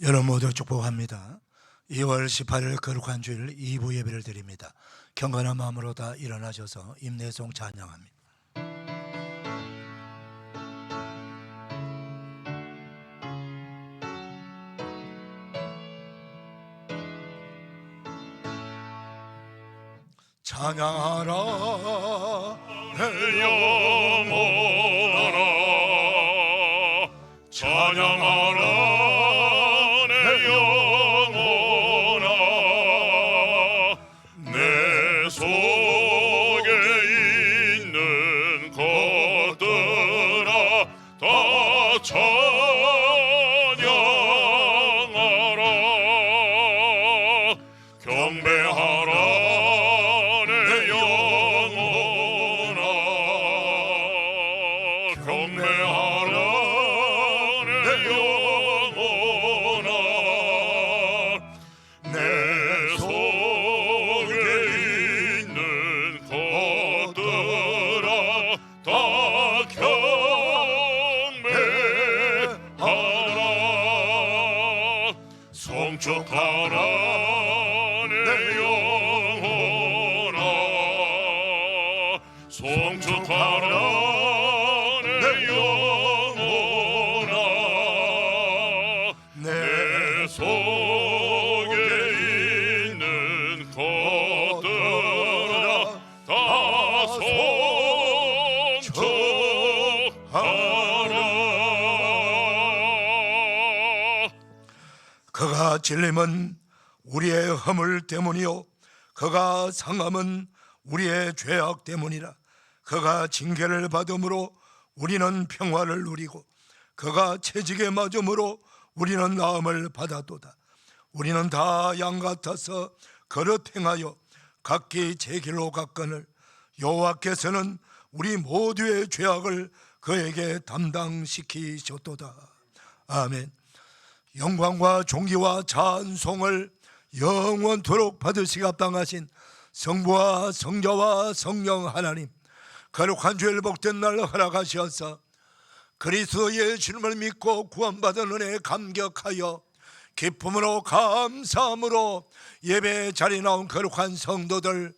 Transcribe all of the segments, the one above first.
여러분 모두 축복합니다. 2월 18일 거룩한 주일 2부 예배를 드립니다. 경건한 마음으로 다 일어나셔서 임내송 찬양합니다. 찬양하라 내 영혼아, 찬양하라 내 영혼아, 내 속에 있는 것들아 다 찬양하라. 경배하라 내 영혼아, 경배하라 내 영혼아, 내 속에 있는 것들아 다 경배하라. 성축하라 내 영혼아, 성축하라 내 영혼아, 내 속에 있는 것들아 다 성축하라. 그가 질림은 우리의 허물 때문이요 그가 상함은 우리의 죄악 때문이라. 그가 징계를 받음으로 우리는 평화를 누리고 그가 채찍에 맞음으로 우리는 나음을 받았도다. 우리는 다 양 같아서 그릇 행하여 각기 제 길로 갔거늘 여호와께서는 우리 모두의 죄악을 그에게 담당시키셨도다. 아멘. 영광과 존귀와 찬송을 영원토록 받으시기 합당하신 성부와 성자와 성령 하나님, 거룩한 주일 복된 날 허락하시어서 그리스도의 주님을 믿고 구원받은 은혜에 감격하여 기쁨으로 감사함으로 예배 자리에 나온 거룩한 성도들,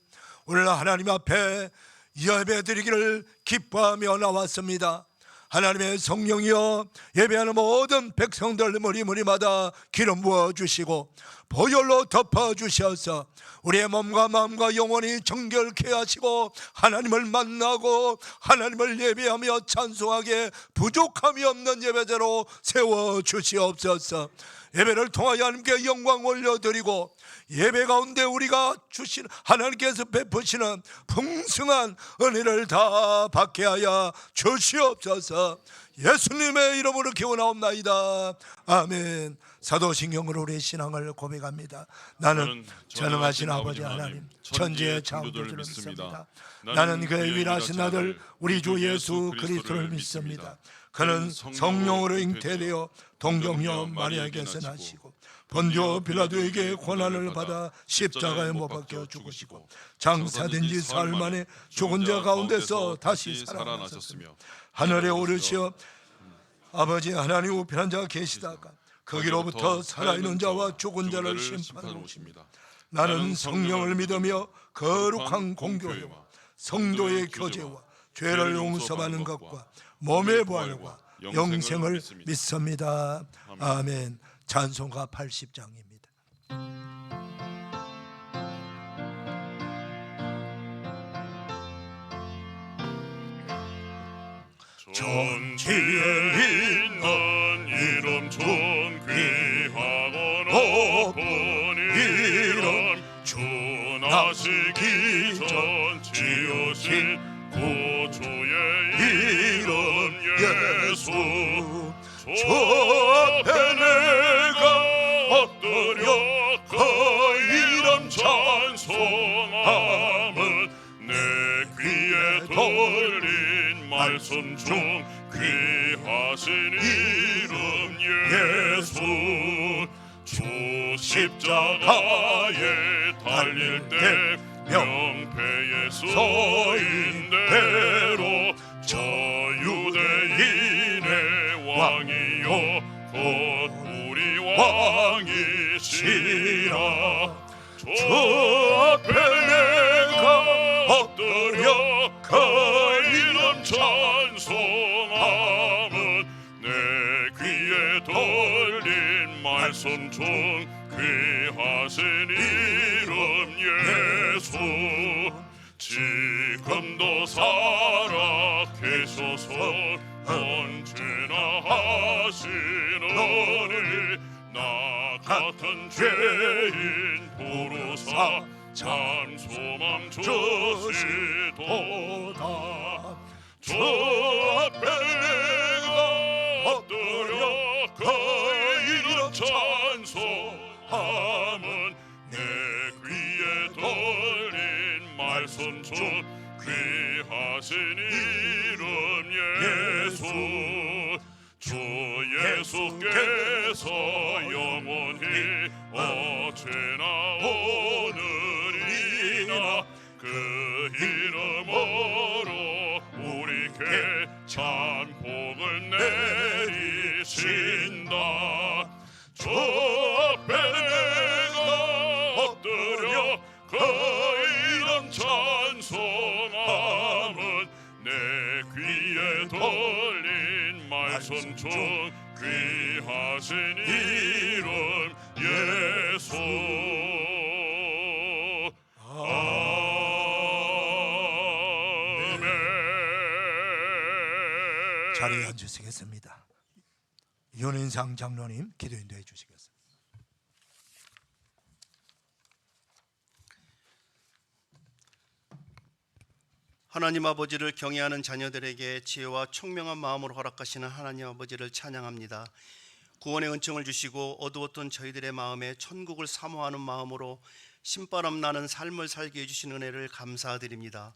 오늘 하나님 앞에 예배 드리기를 기뻐하며 나왔습니다. 하나님의 성령이여 예배하는 모든 백성들 머리마다 기름 부어주시고 보혈로 덮어주셔서 우리의 몸과 마음과 영혼이 정결케 하시고 하나님을 만나고 하나님을 예배하며 찬송하게 부족함이 없는 예배자로 세워주시옵소서. 예배를 통하여 하나님께 영광 올려드리고 예배 가운데 우리가 주신 하나님께서 베푸시는 풍성한 은혜를 다 받게 하여 주시옵소서. 예수님의 이름으로 기원하옵나이다. 아멘. 사도신경으로 우리의 신앙을 고백합니다. 나는 전능하신 아버지 하나님 천지의 창조주를 믿습니다. 나는 그의 유일하신 아들 우리 주 예수 그리스도를 믿습니다. 그는 성령으로 잉태되어 동정녀 마리아에게서 나시고 본디오 빌라도에게 고난을 받아 십자가에 못 박혀 죽으시고 장사된 지 사흘 만에 죽은 자 가운데서 다시 살아나셨으며 하늘에 오르시어 아버지 하나님 우편한 자가 계시다가 거기로부터 살아있는 자와 죽은 자를 심판하러 오십니다. 나는 성령을 믿으며 거룩한 공교회와 성도의 교제와 죄를 용서받는 것과 몸의 부활과 영생을 믿습니다. 아멘. 찬송가 80장입니다. 천지에 있는 이름 존귀하고 높은 이름 주 나시기 전 지으신 구주의 이름 예수 주 앞에 내가 엎드려 그 이름 찬송함은 내 귀에 들린 말씀 중 귀하신 이름 예수 주 십자가에 달릴 때 명패에 써인 대로 저 유대인의 왕이요 곧 우리와 왕이시라. 주 앞에 내가 엎드려 그 이름 찬송함은 내 귀에 들린 말씀 중 귀하신 이름 예수. 지금도 살아 계셔서 언제나 하시노니 나 같은 죄인 부르사 참 소망 주시도다. 주 앞에 내가 엎드려 그 이름 찬송함은 내 귀에 들린 말씀 중 귀하신 이름 예수. 주 예수께서 영원히 어제나 오늘이나 그 이름으로 우리께 참 복을 내리신다. 주 앞에 내가 엎드려 그 이름 찬송함은 내 귀에 들린 말씀 중 귀하신 이름 예수. 아멘. 자리에 앉으시겠습니다. 윤인상 장로님 기도 인도해 주시겠습니다. 하나님 아버지를 경외하는 자녀들에게 지혜와 총명한 마음으로 허락하시는 하나님 아버지를 찬양합니다. 구원의 은총을 주시고 어두웠던 저희들의 마음에 천국을 사모하는 마음으로 신바람 나는 삶을 살게 해주신 은혜를 감사드립니다.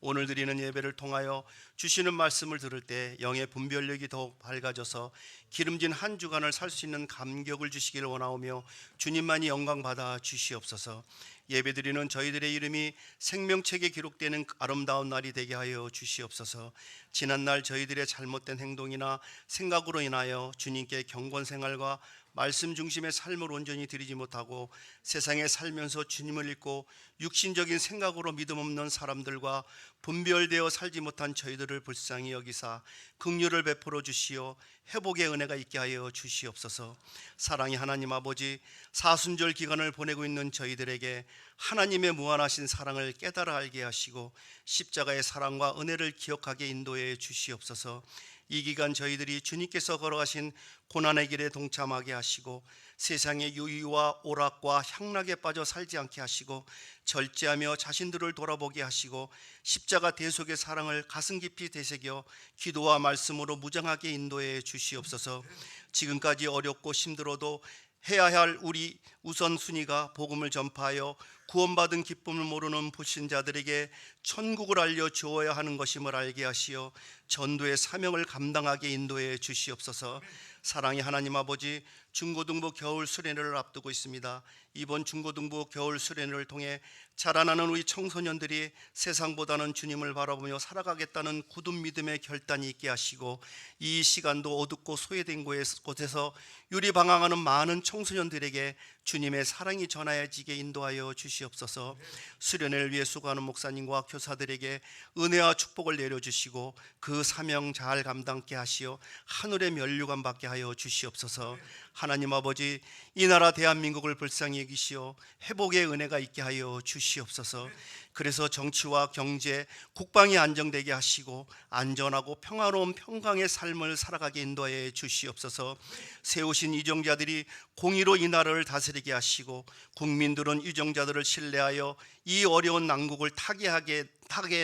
오늘 드리는 예배를 통하여 주시는 말씀을 들을 때 영의 분별력이 더욱 밝아져서 기름진 한 주간을 살 수 있는 감격을 주시기를 원하오며 주님만이 영광 받아 주시옵소서. 예배드리는 저희들의 이름이 생명책에 기록되는 아름다운 날이 되게 하여 주시옵소서. 지난날 저희들의 잘못된 행동이나 생각으로 인하여 주님께 경건 생활과 말씀 중심의 삶을 온전히 드리지 못하고 세상에 살면서 주님을 잊고 육신적인 생각으로 믿음 없는 사람들과 분별되어 살지 못한 저희들을 불쌍히 여기사 긍휼을 베풀어 주시어 회복의 은혜가 있게 하여 주시옵소서. 사랑의 하나님 아버지, 사순절 기간을 보내고 있는 저희들에게 하나님의 무한하신 사랑을 깨달아 알게 하시고 십자가의 사랑과 은혜를 기억하게 인도해 주시옵소서. 이 기간 저희들이 주님께서 걸어가신 고난의 길에 동참하게 하시고 세상의 유의와 오락과 향락에 빠져 살지 않게 하시고 절제하며 자신들을 돌아보게 하시고 십자가 대속의 사랑을 가슴 깊이 되새겨 기도와 말씀으로 무장하게 인도해 주시옵소서. 지금까지 어렵고 힘들어도 해야 할 우리 우선순위가 복음을 전파하여 구원받은 기쁨을 모르는 불신자들에게 천국을 알려 주어야 하는 것임을 알게 하시어 전도의 사명을 감당하게 인도해 주시옵소서. 사랑의 하나님 아버지, 중고등부 겨울 수련회를 앞두고 있습니다. 이번 중고등부 겨울 수련회를 통해 자라나는 우리 청소년들이 세상보다는 주님을 바라보며 살아가겠다는 굳은 믿음의 결단이 있게 하시고 이 시간도 어둡고 소외된 곳에서 유리방황하는 많은 청소년들에게 주님의 사랑이 전하여지게 인도하여 주시옵소서. 수련회를 위해 수고하는 목사님과 교사들에게 은혜와 축복을 내려주시고 그 사명 잘 감당케 하시어 하늘의 면류관 받게 하여 주시옵소서. 하나님 아버지, 이 나라 대한민국을 불쌍히 여기시어 회복의 은혜가 있게 하여 주시옵소서. 그래서 정치와 경제, 국방이 안정되게 하시고 안전하고 평화로운 평강의 삶을 살아가게 인도해 주시옵소서. 세우신 유정자들이 공의로 이 나라를 다스리게 하시고 국민들은 유정자들을 신뢰하여 이 어려운 난국을 타게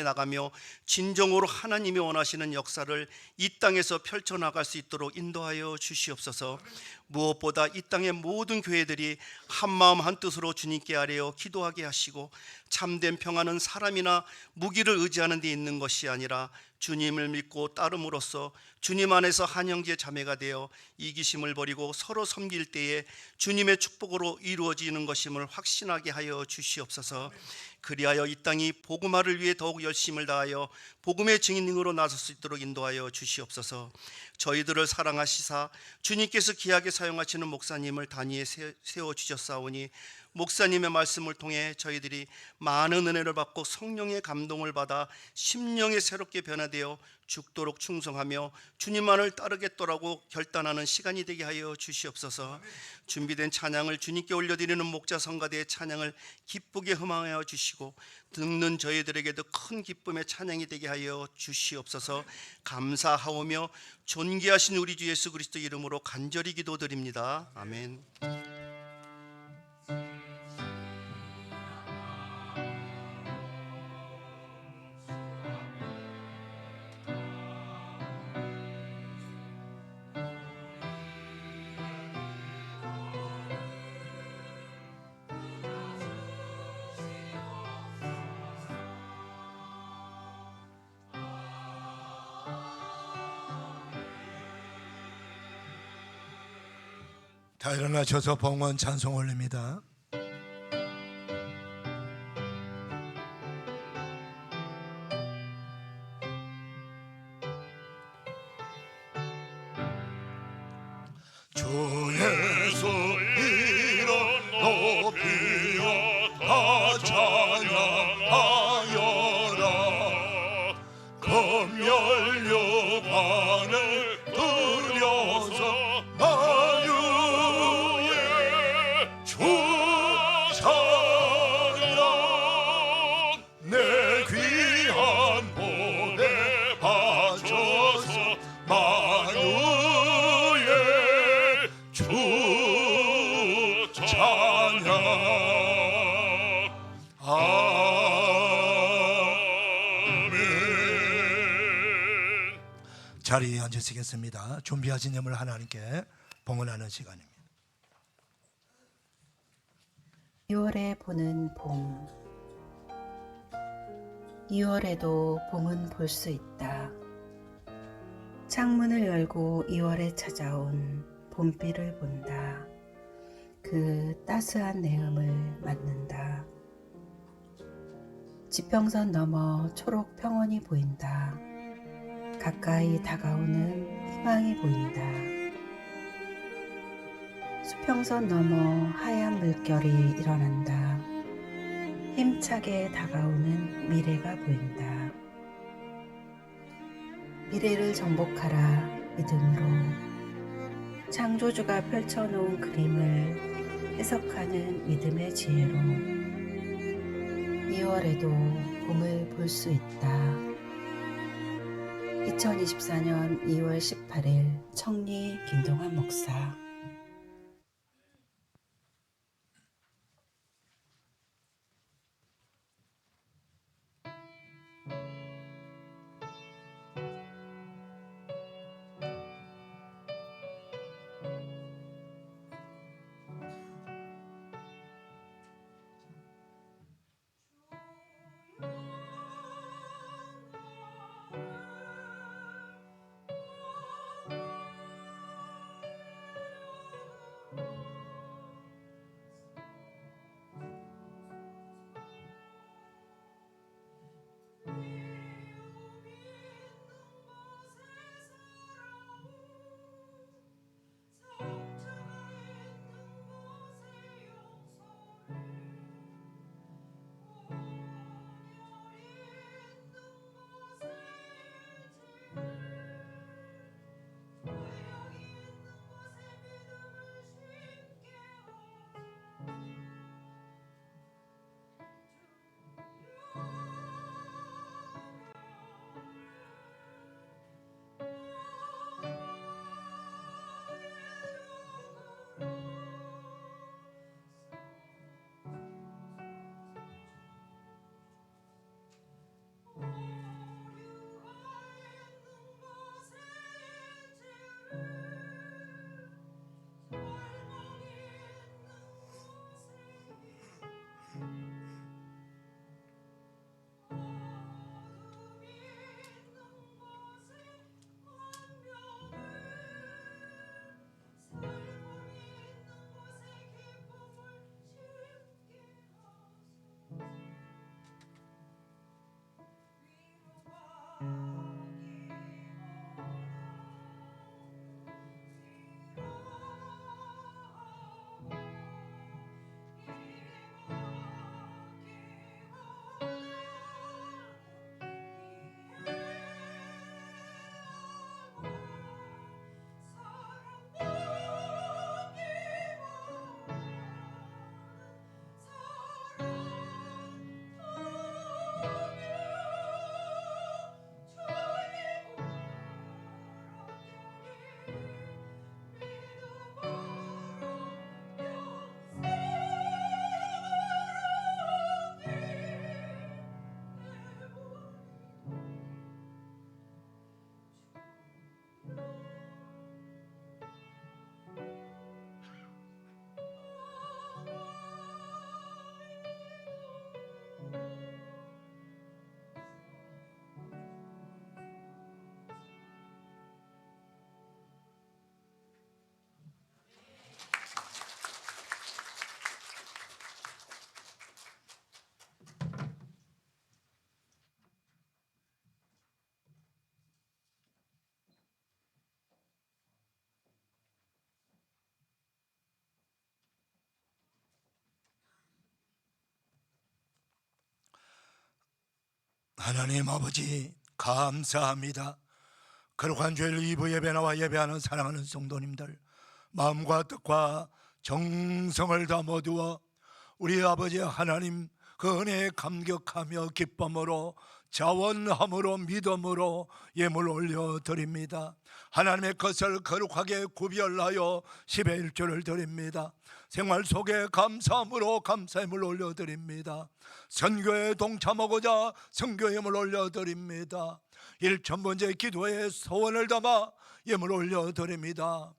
나가며 진정으로 하나님이 원하시는 역사를 이 땅에서 펼쳐나갈 수 있도록 인도하여 주시옵소서. 무엇보다 이 땅의 모든 교회들이 한마음 한뜻으로 주님께 아뢰어 기도하게 하시고 참된 평화는 사람이나 무기를 의지하는 데 있는 것이 아니라 주님을 믿고 따름으로써 주님 안에서 한 형제 자매가 되어 이기심을 버리고 서로 섬길 때에 주님의 축복으로 이루어지는 것임을 확신하게 하여 주시옵소서. 그리하여 이 땅이 복음화를 위해 더욱 열심을 다하여 복음의 증인으로 나설 수 있도록 인도하여 주시옵소서. 저희들을 사랑하시사 주님께서 귀하게 사용하시는 목사님을 단위에 세워주셨사오니 목사님의 말씀을 통해 저희들이 많은 은혜를 받고 성령의 감동을 받아 심령이 새롭게 변화되어 죽도록 충성하며 주님만을 따르겠더라고 결단하는 시간이 되게 하여 주시옵소서. 준비된 찬양을 주님께 올려드리는 목자 성가대의 찬양을 기쁘게 흠하여 주시고 듣는 저희들에게도 큰 기쁨의 찬양이 되게 하여 주시옵소서. 감사하오며 존귀하신 우리 주 예수 그리스도 이름으로 간절히 기도드립니다. 아멘. 다 일어나셔서 봉헌 찬송 올립니다. 주에서 이름 높이어 다 찬양하여라. 검열려 반을 들여서 만유의 주 찬양. 내 귀한 몸에 바쳐서 만유의 주 찬양. 아멘. 자리에 앉으시겠습니다. 준비하신 예물 하나님께 봉헌하는 시간입니다. 2월에 보는 봄. 2월에도 봄은 볼 수 있다. 창문을 열고 2월에 찾아온 봄비를 본다. 그 따스한 내음을 맡는다. 지평선 너머 초록 평원이 보인다. 가까이 다가오는 희망이 보인다. 수평선 너머 하얀 물결이 일어난다. 힘차게 다가오는 미래가 보인다. 미래를 정복하라 믿음으로. 창조주가 펼쳐놓은 그림을 해석하는 믿음의 지혜로 2월에도 봄을 볼 수 있다. 2024년 2월 18일 청리 김동환 목사. 하나님 아버지 감사합니다. 거룩한 주일 2부 예배 나와 예배하는 사랑하는 성도님들, 마음과 뜻과 정성을 다 모두어 우리 아버지 하나님 그 은혜에 감격하며 기쁨으로 자원함으로 믿음으로 예물 올려드립니다. 하나님의 것을 거룩하게 구별하여 10의 1조를 드립니다. 생활 속에 감사함으로 감사함을 올려드립니다. 선교에 동참하고자 선교의 예물 올려드립니다. 1,000번째 기도에 소원을 담아 예물 올려드립니다.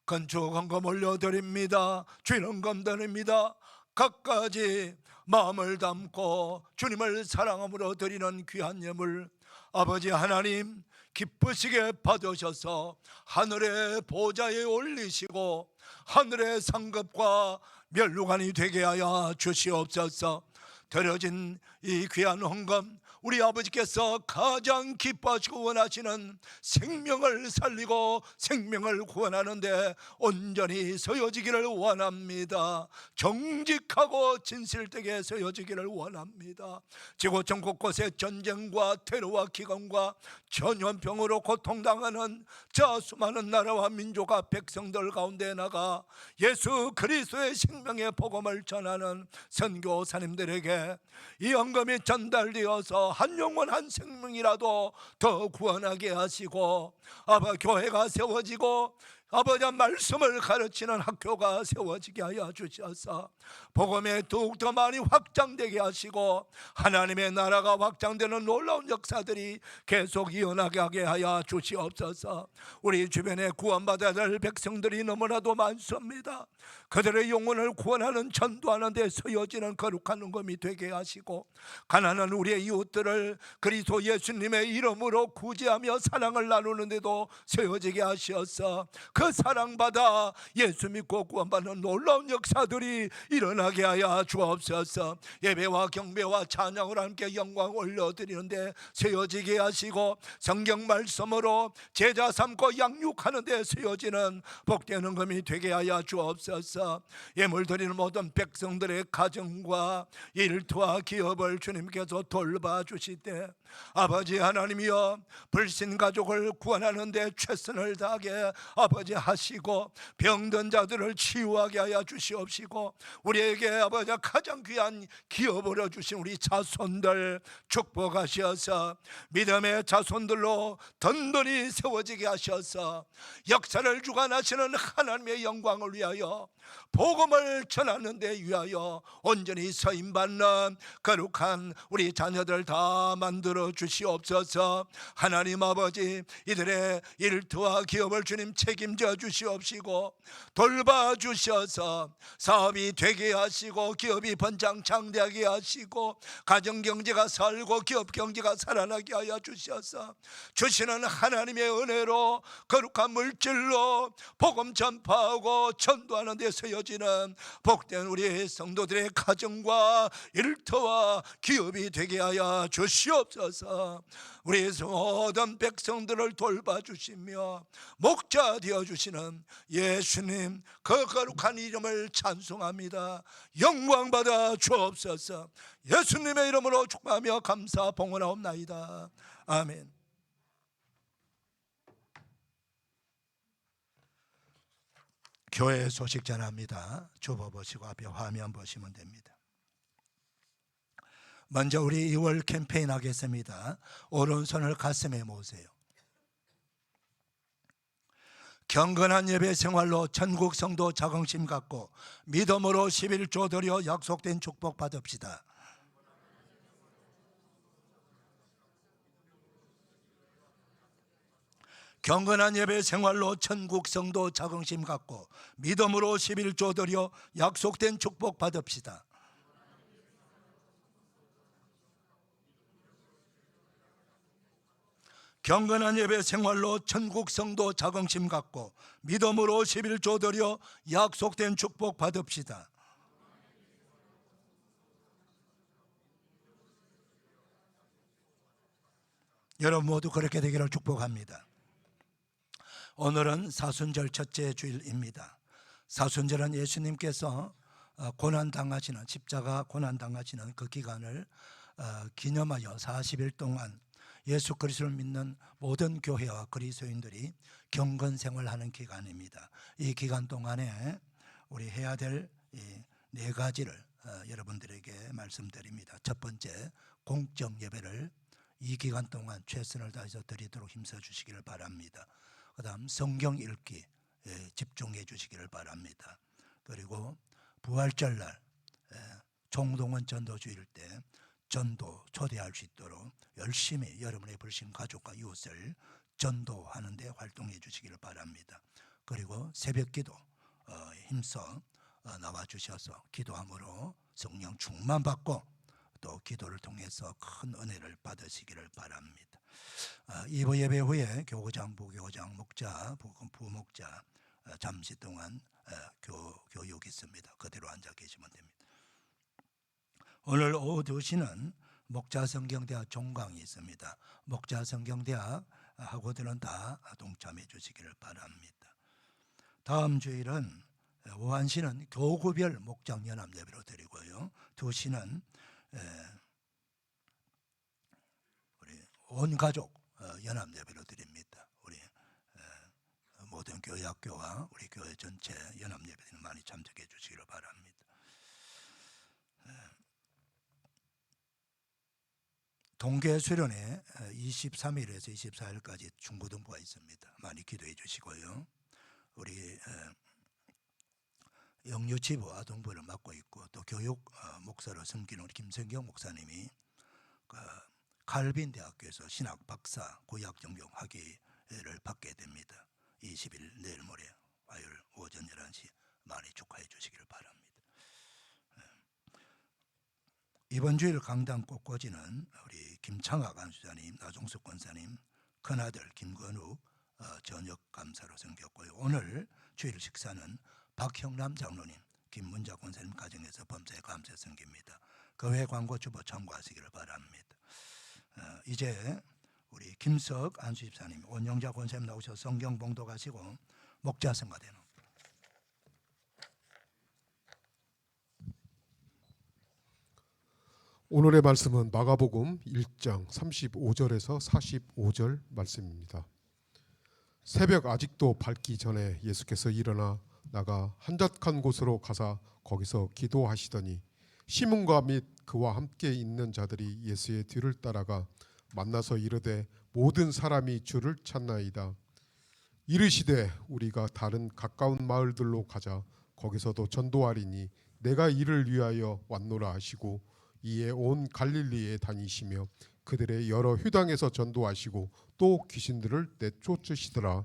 건축 헌금 올려드립니다. 주일 헌금 드립니다. 각가지 마음을 담고 주님을 사랑함으로 드리는 귀한 예물 아버지 하나님 기쁘시게 받으셔서 하늘의 보좌에 올리시고 하늘의 상급과 멸류관이 되게 하여 주시옵소서. 드려진 이 귀한 헌금 우리 아버지께서 가장 기뻐하시고 원하시는 생명을 살리고 생명을 구원하는데 온전히 쓰여지기를 원합니다. 정직하고 진실되게 쓰여지기를 원합니다. 지구촌 곳곳에 전쟁과 테러와 기근과 전염병으로 고통당하는 저 수많은 나라와 민족과 백성들 가운데 나가 예수 그리스도의 생명의 복음을 전하는 선교사님들에게 이 헌금이 전달되어서 한 영혼 한 생명이라도 더 구원하게 하시고 아바 교회가 세워지고 아버지 말씀을 가르치는 학교가 세워지게 하여 주셔서 복음에 더욱더 많이 확장되게 하시고 하나님의 나라가 확장되는 놀라운 역사들이 계속 이어나게 하게 하여 주시옵소서. 우리 주변에 구원받아야 될 백성들이 너무나도 많습니다. 그들의 영혼을 구원하는 전도하는 데 쓰여지는 거룩한 헌금이 되게 하시고 가난한 우리의 이웃들을 그리스도 예수님의 이름으로 구제하며 사랑을 나누는 데도 쓰여지게 하셔서 그 사랑받아 예수 믿고 구원받는 놀라운 역사들이 일어나게 하여 주옵소서. 예배와 경배와 찬양을 함께 영광 올려드리는데 세워지게 하시고 성경 말씀으로 제자 삼고 양육하는 데 세워지는 복된 헌금이 되게 하여 주옵소서. 예물 드리는 모든 백성들의 가정과 일터와 기업을 주님께서 돌봐주시되 아버지 하나님이여 불신 가족을 구원하는 데 최선을 다하게 아버지 하시고 병든 자들을 치유하게 하여 주시옵시고 우리에게 아버지 가장 귀한 기업을 주신 우리 자손들 축복하셔서 믿음의 자손들로 든든히 세워지게 하셔서 역사를 주관하시는 하나님의 영광을 위하여 복음을 전하는 데 위하여 온전히 서임받는 거룩한 우리 자녀들 다 만들어 주시옵소서. 하나님 아버지 이들의 일터와 기업을 주님 책임져 주시옵시고 돌봐 주셔서 사업이 되게 하시고 기업이 번창장대하게 하시고 가정경제가 살고 기업경제가 살아나게 하여 주셔서 주시는 하나님의 은혜로 거룩한 물질로 복음 전파하고 전도하는 데 쓰여지는 복된 우리 성도들의 가정과 일터와 기업이 되게 하여 주시옵소서. 우리 모든 백성들을 돌봐주시며 목자 되어주시는 예수님 그 거룩한 이름을 찬송합니다. 영광받아 주옵소서. 예수님의 이름으로 축복하며 감사 봉헌하옵나이다. 아멘. 교회 소식 전합니다. 주보 보시고 앞에 화면 보시면 됩니다. 먼저 우리 2월 캠페인 하겠습니다. 오른손을 가슴에 모으세요. 경건한 예배 생활로 천국 성도 자긍심 갖고 믿음으로 11조 드려 약속된 축복 받읍시다. 경건한 예배 생활로 천국 성도 자긍심 갖고 믿음으로 11조 드려 약속된 축복 받읍시다. 경건한 예배 생활로 천국 성도 자긍심 갖고 믿음으로 11조 드려 약속된 축복 받읍시다. 여러분 모두 그렇게 되기를 축복합니다. 오늘은 사순절 첫째 주일입니다. 사순절은 예수님께서 고난당하시는 십자가 고난당하시는 그 기간을 기념하여 40일 동안 예수 그리스도를 믿는 모든 교회와 그리스도인들이 경건 생활하는 기간입니다. 이 기간 동안에 우리 해야 될 네 가지를 여러분들에게 말씀드립니다. 첫 번째, 공적 예배를 이 기간 동안 최선을 다해서 드리도록 힘써 주시기를 바랍니다. 그 다음 성경 읽기 집중해 주시기를 바랍니다. 그리고 부활절날 총동원 전도주일 때 전도 초대할 수 있도록 열심히 여러분의 불신 가족과 이웃을 전도하는 데 활동해 주시기를 바랍니다. 그리고 새벽기도 힘써 나와 주셔서 기도함으로 성령 충만받고 또 기도를 통해서 큰 은혜를 받으시기를 바랍니다. 2부 예배 후에 교구장, 부교구장, 목자, 부목자 잠시 동안 교육이 있습니다. 그대로 앉아 계시면 됩니다. 오늘 오후 2시는 목자성경대학 종강이 있습니다. 목자성경대학 학우들은 다 동참해 주시기를 바랍니다. 다음 주일은 오한시는 교구별 목장연합 예배로 드리고요. 2시는 우리 온 가족 연합 예배로 드립니다. 우리 모든 교회 학교와 우리 교회 전체 연합 예배는 많이 참석해 주시기를 바랍니다. 동계 수련회 23일에서 24일까지 중고등부가 있습니다. 많이 기도해 주시고요. 우리 영유치부 아동부를 맡고 있고 또 교육 목사로 섬기는 우리 김성경 목사님이 칼빈 대학교에서 신학 박사 구약 정경 학위를 받게 됩니다. 20일 내일 모레 화요일 오전 11시 많이 축하해 주시기를 바랍니다. 이번 주일 강당 꽃꽂이는 우리 김창학 안수자님, 나종숙 권사님, 큰아들 김건욱 저녁 감사로 섬겼고요. 오늘 주일 식사는 박형남 장로님, 김문자 권사님 가정에서 범사에 감사 섬깁니다. 그 외 광고 주보 참고하시기를 바랍니다. 이제 우리 김석 안수집사님, 원영자 권사님 나오셔서 성경 봉독하시고 목자 성가대는 오늘의 말씀은 마가복음 1장 35절에서 45절 말씀입니다. 새벽 아직도 밝기 전에 예수께서 일어나 나가 한적한 곳으로 가사 거기서 기도하시더니 시몬과 및 그와 함께 있는 자들이 예수의 뒤를 따라가 만나서 이르되 모든 사람이 주를 찾나이다. 이르시되 우리가 다른 가까운 마을들로 가자. 거기서도 전도하리니 내가 이를 위하여 왔노라 하시고 이에 온 갈릴리에 다니시며 그들의 여러 회당에서 전도하시고 또 귀신들을 내쫓으시더라.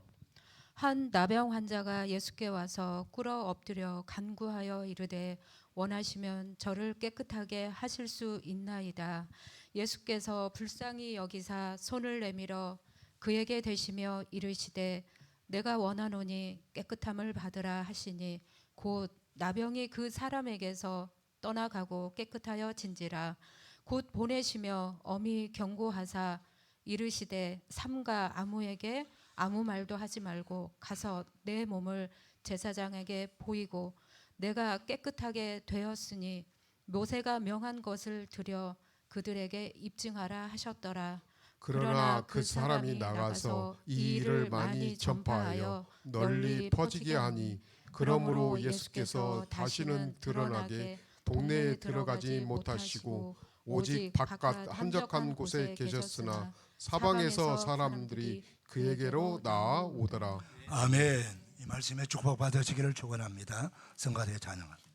한 나병 환자가 예수께 와서 꿇어 엎드려 간구하여 이르되 원하시면 저를 깨끗하게 하실 수 있나이다. 예수께서 불쌍히 여기사 손을 내밀어 그에게 대시며 이르시되 내가 원하노니 깨끗함을 받으라 하시니 곧 나병이 그 사람에게서 떠나가고 깨끗하여 진지라. 곧 보내시며 엄히 경고하사 이르시되 삼가 아무에게 아무 말도 하지 말고 가서 내 몸을 제사장에게 보이고 내가 깨끗하게 되었으니 모세가 명한 것을 드려 그들에게 입증하라 하셨더라. 그러나 그 사람이 나가서 이 일을 많이 전파하여 널리 퍼지게 하니 그러므로 예수께서 다시는 드러나게 동네에 들어가지 못하시고 오직 바깥 한적한 곳에 계셨으나 사방에서 사람들이 그에게로 나아오더라. 아멘. 이 말씀에 축복 받으시기를 축원합니다. 성가대 찬양합니다.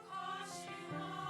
거룩하시나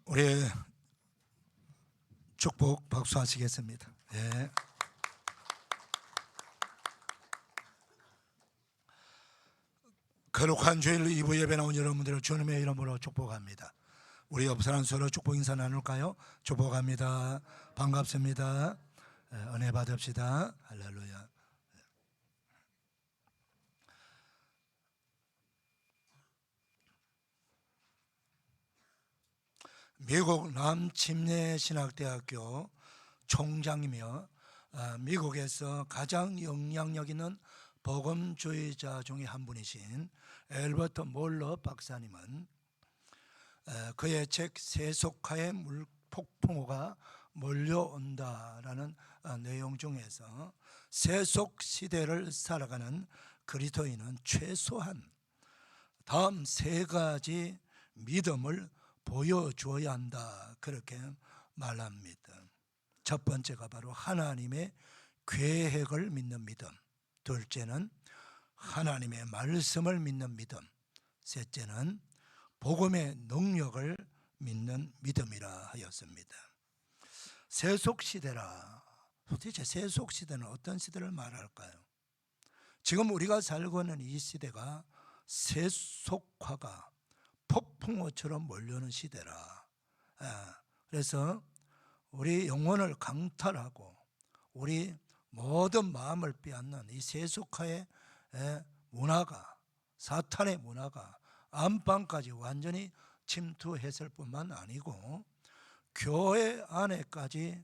우리 축복 박수하시겠습니다. 예. 거룩한 주일 2부 예배 나온 여러분들을 주님의 이름으로 축복합니다. 우리 옆 사람 서로 축복 인사 나눌까요? 축복합니다. 반갑습니다. 은혜 받읍시다. 할렐루야. 미국 남침례신학대학교 총장이며 미국에서 가장 영향력 있는 복음주의자 중에 한 분이신 엘버트 몰러 박사님은 그의 책 세속화의 폭풍우가 몰려온다라는 내용 중에서 세속 시대를 살아가는 그리스도인은 최소한 다음 세 가지 믿음을 보여줘야 한다, 그렇게 말합니다. 첫 번째가 바로 하나님의 계획을 믿는 믿음, 둘째는 하나님의 말씀을 믿는 믿음, 셋째는 복음의 능력을 믿는 믿음이라 하였습니다. 세속시대라, 도대체 세속시대는 어떤 시대를 말할까요? 지금 우리가 살고 있는 이 시대가 세속화가 폭풍우처럼 몰려오는 시대라. 그래서 우리 영혼을 강탈하고 우리 모든 마음을 빼앗는 이 세속화의 문화가, 사탄의 문화가 안방까지 완전히 침투했을 뿐만 아니고 교회 안에까지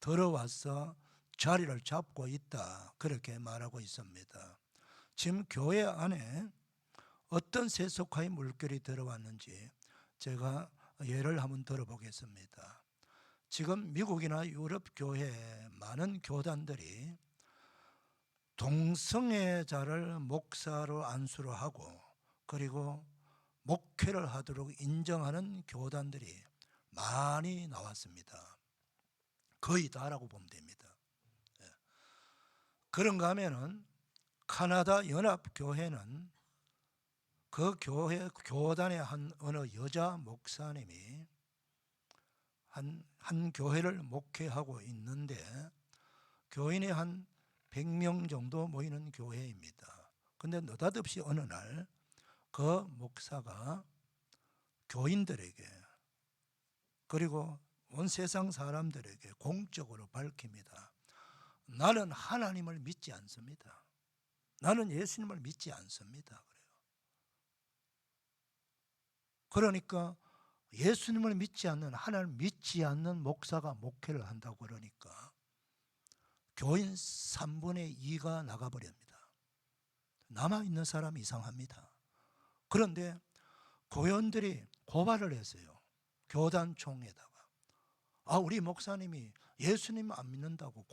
들어와서 자리를 잡고 있다, 그렇게 말하고 있습니다. 지금 교회 안에 어떤 세속화의 물결이 들어왔는지 제가 예를 한번 들어보겠습니다. 지금 미국이나 유럽 교회에 많은 교단들이 동성애자를 목사로 안수를 하고 그리고 목회를 하도록 인정하는 교단들이 많이 나왔습니다. 거의 다라고 보면 됩니다. 그런가 하면은 카나다 연합교회는 그 교단의 어느 여자 목사님이 한 교회를 목회하고 있는데 교인이 한 100명 정도 모이는 교회입니다. 근데 느닷없이 어느 날 그 목사가 교인들에게 그리고 온 세상 사람들에게 공적으로 밝힙니다. 나는 하나님을 믿지 않습니다. 나는 예수님을 믿지 않습니다. 그러니까 예수님을 믿지 않는, 하나님을 믿지 않는 목사가 목회를 한다고 그러니까 교인 3분의 2가 나가버립니다. 남아있는 사람이 이상합니다. 그런데 교인들이 고발을 했어요. 교단총회에다가. 우리 목사님이 예수님 안 믿는다고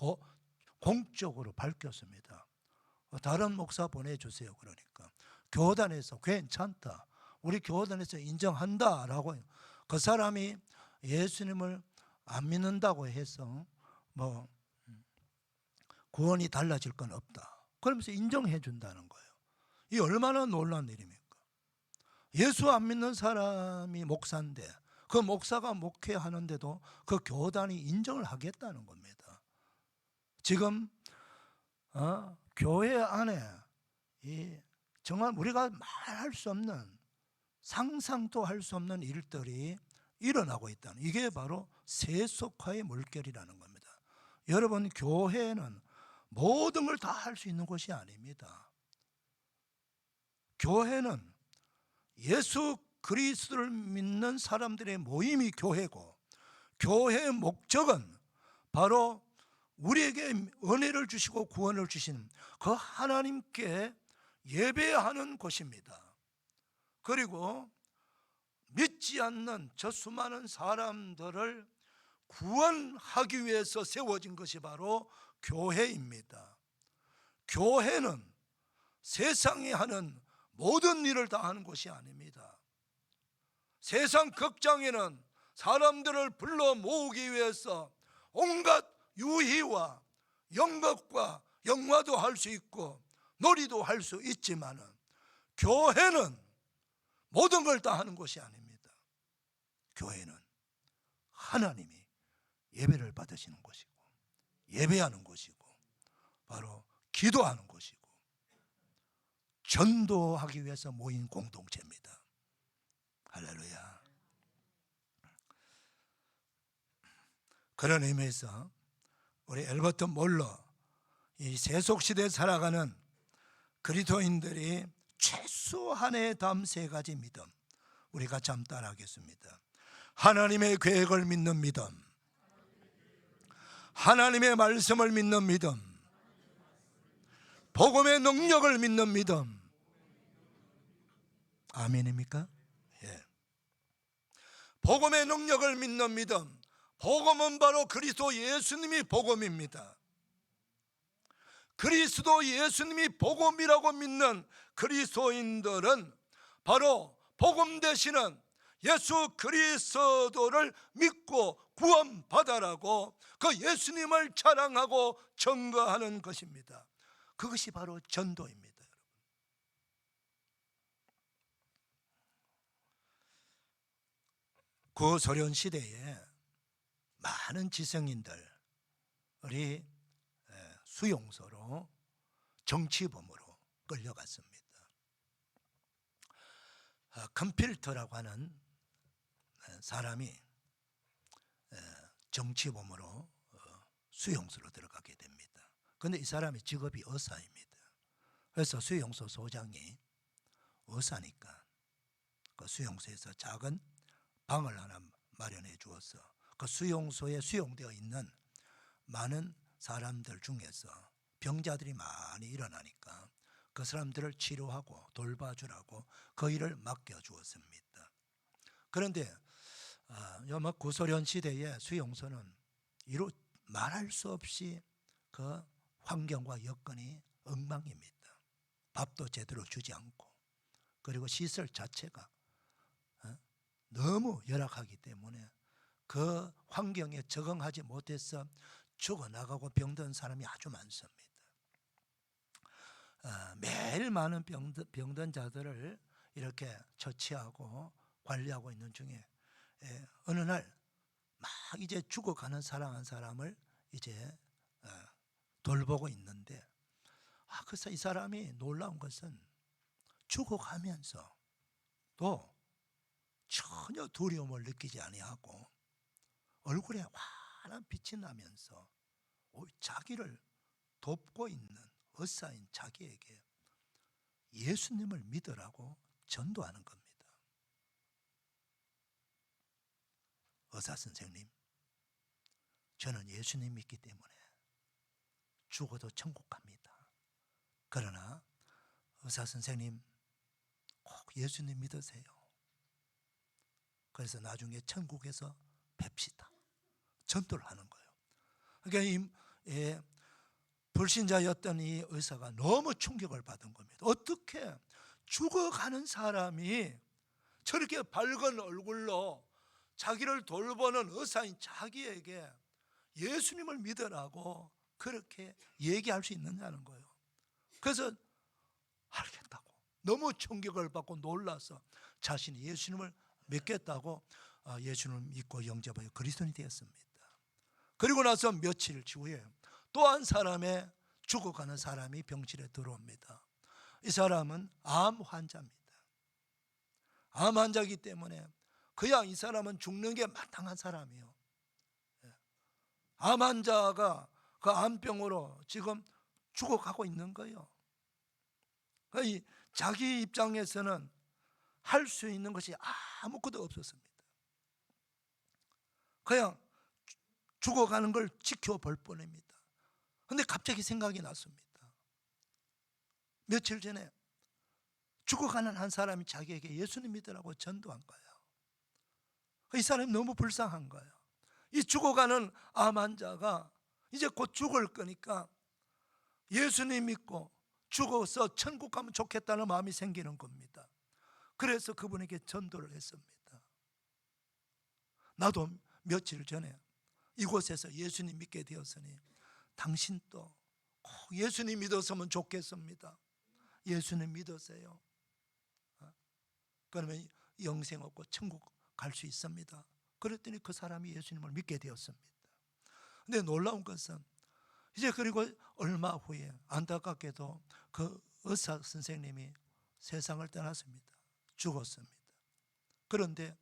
공적으로 밝혔습니다. 다른 목사 보내주세요. 그러니까 교단에서 괜찮다, 우리 교단에서 인정한다라고, 그 사람이 예수님을 안 믿는다고 해서 뭐 구원이 달라질 건 없다, 그러면서 인정해 준다는 거예요. 이 얼마나 놀라운 일입니까? 예수 안 믿는 사람이 목사인데 그 목사가 목회하는데도 그 교단이 인정을 하겠다는 겁니다. 지금 교회 안에 정말 우리가 말할 수 없는, 상상도 할 수 없는 일들이 일어나고 있다는, 이게 바로 세속화의 물결이라는 겁니다. 여러분, 교회는 모든 걸 다 할 수 있는 곳이 아닙니다. 교회는 예수 그리스도를 믿는 사람들의 모임이 교회고, 교회의 목적은 바로 우리에게 은혜를 주시고 구원을 주시는 그 하나님께 예배하는 곳입니다. 그리고 믿지 않는 저 수많은 사람들을 구원하기 위해서 세워진 것이 바로 교회입니다. 교회는 세상이 하는 모든 일을 다 하는 곳이 아닙니다. 세상 극장에는 사람들을 불러 모으기 위해서 온갖 유희와 연극과 영화도 할 수 있고 놀이도 할 수 있지만은 교회는 모든 걸 다 하는 곳이 아닙니다. 교회는 하나님이 예배를 받으시는 곳이고, 예배하는 곳이고, 바로 기도하는 곳이고, 전도하기 위해서 모인 공동체입니다. 할렐루야. 그런 의미에서 우리 엘버트 몰러, 이 세속시대에 살아가는 그리스도인들이 최소한의 담 3가지 믿음, 우리 같이 한번 따라하겠습니다. 하나님의 계획을 믿는 믿음, 하나님의 말씀을 믿는 믿음, 복음의 능력을 믿는 믿음. 아멘입니까? 예. 복음의 능력을 믿는 믿음. 복음은 바로 그리스도 예수님이 복음입니다. 그리스도 예수님이 복음이라고 믿는 그리스도인들은 바로 복음 되시는 예수 그리스도를 믿고 구원받아라고 그 예수님을 자랑하고 증거하는 것입니다. 그것이 바로 전도입니다. 구소련 시대에 많은 지성인들이 수용소로 정치범으로 끌려갔습니다. 컴필터라고 하는 사람이 정치범으로 수용소로 들어가게 됩니다. 그런데 이 사람의 직업이 의사입니다. 그래서 수용소 소장이 의사니까 그 수용소에서 작은 방을 하나 마련해 주어서 그 수용소에 수용되어 있는 많은 사람들 중에서 병자들이 많이 일어나니까 그 사람들을 치료하고 돌봐주라고 그 일을 맡겨주었습니다. 그런데 구소련 시대의 수용소는 이루 말할 수 없이 그 환경과 여건이 엉망입니다. 밥도 제대로 주지 않고, 그리고 시설 자체가 너무 열악하기 때문에 그 환경에 적응하지 못해서 죽어나가고 병든 사람이 아주 많습니다. 매일 많은 병든 자들을 이렇게 처치하고 관리하고 있는 중에 어느 날 막 이제 죽어가는 사람 한 사람을 이제 돌보고 있는데, 그래서 이 사람이 놀라운 것은 죽어가면서 또 전혀 두려움을 느끼지 아니하고 얼굴에 환한 빛이 나면서 자기를 돕고 있는 의사인 자기에게 예수님을 믿으라고 전도하는 겁니다. 의사 선생님, 저는 예수님 믿기 때문에 죽어도 천국 갑니다. 그러나 의사 선생님, 꼭 예수님 믿으세요. 그래서 나중에 천국에서 뵙시다, 전도를 하는 거예요. 그러니까 불신자였던 이 의사가 너무 충격을 받은 겁니다. 어떻게 죽어가는 사람이 저렇게 밝은 얼굴로 자기를 돌보는 의사인 자기에게 예수님을 믿으라고 그렇게 얘기할 수 있느냐는 거예요. 그래서 알겠다고 너무 충격을 받고 놀라서 자신이 예수님을 믿겠다고 예수님을 믿고 영접하여 그리스도인이 되었습니다. 그리고 나서 며칠 후에 또 한 사람의 죽어가는 사람이 병실에 들어옵니다. 이 사람은 암 환자입니다. 암 환자이기 때문에 그냥 이 사람은 죽는 게 마땅한 사람이에요. 암 환자가 그 암병으로 지금 죽어가고 있는 거예요. 자기 입장에서는 할 수 있는 것이 아무것도 없었습니다. 그냥 죽어가는 걸 지켜볼 뻔합니다. 그런데 갑자기 생각이 났습니다. 며칠 전에 죽어가는 한 사람이 자기에게 예수님 믿으라고 전도한 거예요. 이 사람이 너무 불쌍한 거예요. 이 죽어가는 암 환자가 이제 곧 죽을 거니까 예수님 믿고 죽어서 천국 가면 좋겠다는 마음이 생기는 겁니다. 그래서 그분에게 전도를 했습니다. 나도 며칠 전에 이곳에서 예수님 믿게 되었으니 당신도 꼭 예수님 믿었으면 좋겠습니다. 예수님 믿으세요. 그러면 영생 얻고 천국 갈 수 있습니다. 그랬더니 그 사람이 예수님을 믿게 되었습니다. 근데 놀라운 것은 이제 그리고 얼마 후에 안타깝게도 그 의사 선생님이 세상을 떠났습니다. 죽었습니다. 그런데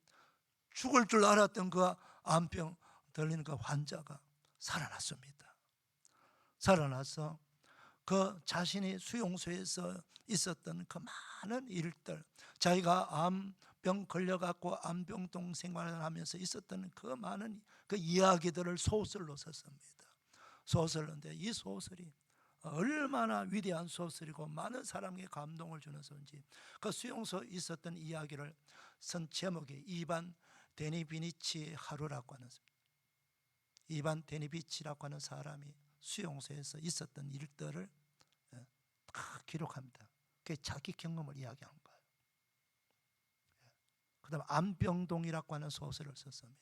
죽을 줄 알았던 그 암병 들리는 그 환자가 살아났습니다. 살아나서 그 자신이 수용소에서 있었던 그 많은 일들, 자기가 암병 걸려갖고 암병동 생활을 하면서 있었던 그 많은 그 이야기들을 소설로 썼습니다. 소설인데 이 소설이 얼마나 위대한 소설이고 많은 사람에게 감동을 주는 소인지, 그 수용소에 있었던 이야기를 쓴 제목이 이반 데니비니치의 하루라고 하는, 이반 데니비치라고 하는 사람이 수용소에서 있었던 일들을 다 기록합니다. 그게 자기 경험을 이야기한 거예요. 그 다음에 암병동이라고 하는 소설을 썼습니다.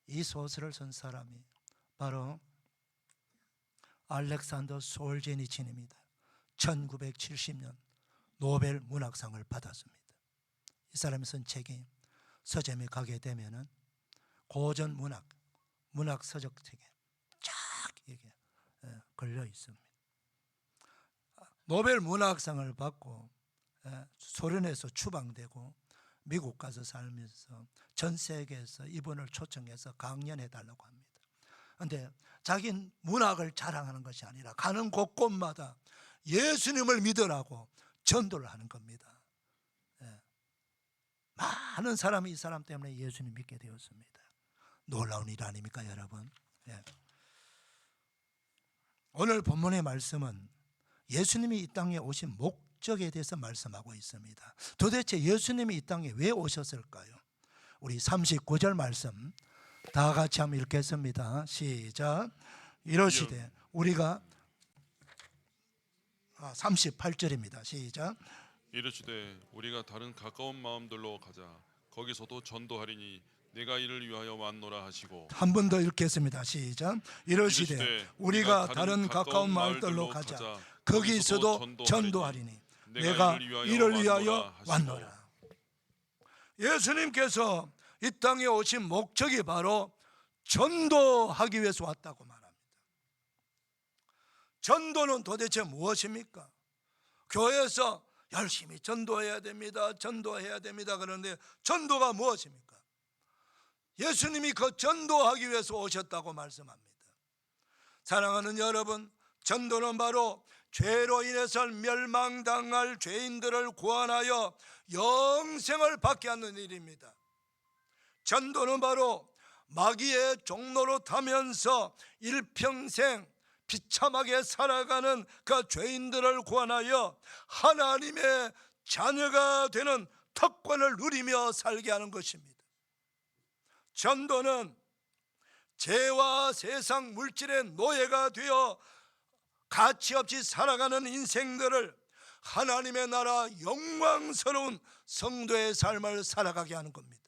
이 소설을 쓴 사람이 바로 알렉산더 솔제니친입니다. 1970년 노벨 문학상을 받았습니다. 이 사람이 쓴 책이 서점에 가게 되면은 고전 문학 서적 책에 쫙 이게 걸려 있습니다. 노벨 문학상을 받고 소련에서 추방되고 미국 가서 살면서 전 세계에서 이분을 초청해서 강연해 달라고 합니다. 그런데 자기는 문학을 자랑하는 것이 아니라 가는 곳곳마다 예수님을 믿으라고 전도를 하는 겁니다. 많은 사람이 이 사람 때문에 예수님 믿게 되었습니다. 놀라운 일 아닙니까, 여러분? 오늘 본문의 말씀은 예수님이 이 땅에 오신 목적에 대해서 말씀하고 있습니다. 도대체 예수님이 이 땅에 왜 오셨을까요? 우리 39절 말씀 다 같이 한번 읽겠습니다. 시작. 이러시되 우리가 38절입니다. 시작. 이르시되 우리가 다른 가까운 마음들로 가자. 거기서도 전도하리니 내가 이를 위하여 왔노라 하시고. 한 번 더 읽겠습니다. 시작. 이러시되 우리가 다른 가까운 마을들로 가자. 거기서도 전도하리니 내가 이를 위하여 왔노라. 예수님께서 이 땅에 오신 목적이 바로 전도하기 위해서 왔다고 말합니다. 전도는 도대체 무엇입니까? 교회에서 열심히 전도해야 됩니다. 전도해야 됩니다. 그런데 전도가 무엇입니까? 예수님이 그 전도하기 위해서 오셨다고 말씀합니다. 사랑하는 여러분, 전도는 바로 죄로 인해서 멸망당할 죄인들을 구원하여 영생을 받게 하는 일입니다. 전도는 바로 마귀의 종로로 타면서 일평생 비참하게 살아가는 그 죄인들을 구원하여 하나님의 자녀가 되는 특권을 누리며 살게 하는 것입니다. 전도는 죄와 세상 물질의 노예가 되어 가치 없이 살아가는 인생들을 하나님의 나라 영광스러운 성도의 삶을 살아가게 하는 겁니다.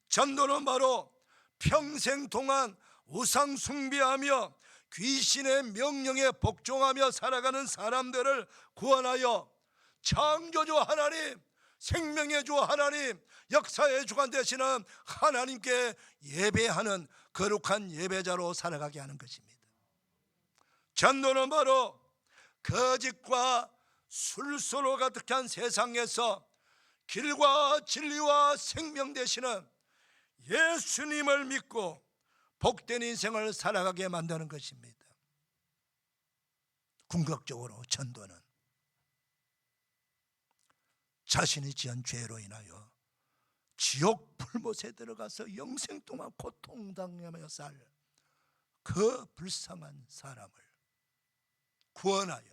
전도는 바로 평생 동안 우상 숭배하며 귀신의 명령에 복종하며 살아가는 사람들을 구원하여 창조주 하나님, 생명의 주 하나님, 역사의 주관 되시는 하나님께 예배하는 거룩한 예배자로 살아가게 하는 것입니다. 전도는 바로 거짓과 술수로 가득한 세상에서 길과 진리와 생명 되시는 예수님을 믿고 복된 인생을 살아가게 만드는 것입니다. 궁극적으로 전도는 자신이 지은 죄로 인하여 지옥 불못에 들어가서 영생 동안 고통당하며 살 그 불쌍한 사람을 구원하여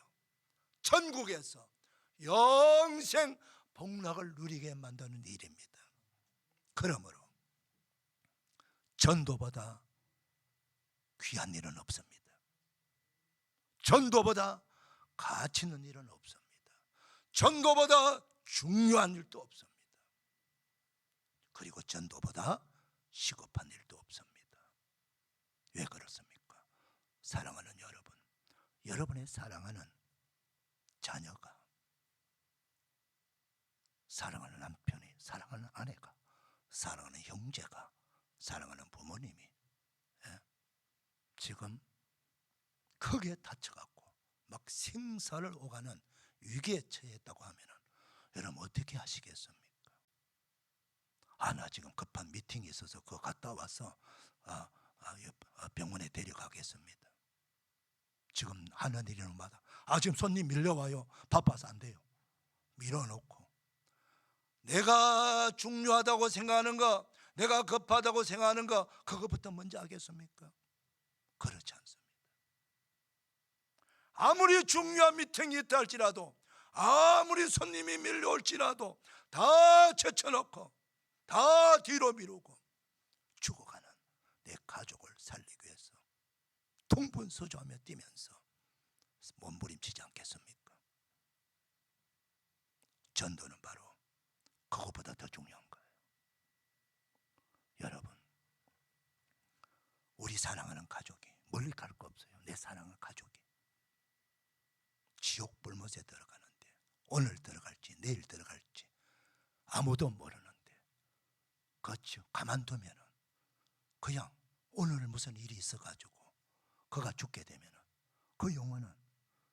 천국에서 영생 복락을 누리게 만드는 일입니다. 그러므로 전도보다 귀한 일은 없습니다. 전도보다 가치 있는 일은 없습니다. 전도보다 중요한 일도 없습니다. 그리고 전도보다 시급한 일도 없습니다. 왜 그렇습니까? 사랑하는 여러분, 여러분의 사랑하는 자녀가, 사랑하는 남편이, 사랑하는 아내가, 사랑하는 형제가, 사랑하는 부모님이 지금 크게 다쳐갖고 막 생사를 오가는 위기에 처했다고 하면 여러분 어떻게 하시겠습니까? 나 지금 급한 미팅이 있어서 그거 갔다 와서 병원에 데려가겠습니다. 지금 하는 일마다 지금 손님 밀려와요. 바빠서 안 돼요. 밀어놓고 내가 중요하다고 생각하는 거, 내가 급하다고 생각하는 거, 그것부터 먼저 하겠습니까? 그렇지 않습니다. 아무리 중요한 미팅이 있다 할지라도, 아무리 손님이 밀려올지라도 다 제쳐놓고 다 뒤로 미루고 죽어가는 내 가족을 살리기 위해서 동분서주하며 뛰면서 몸부림치지 않겠습니까? 전도는 바로 그것보다 더 중요한 거예요. 여러분, 우리 사랑하는 가족이 멀리 갈 거 없어요. 내 사랑하는 가족이 지옥 불못에 들어가는데, 오늘 들어갈지 내일 들어갈지 아무도 모르는데, 그렇죠. 가만두면 그냥 오늘 무슨 일이 있어가지고 그가 죽게 되면 그 영혼은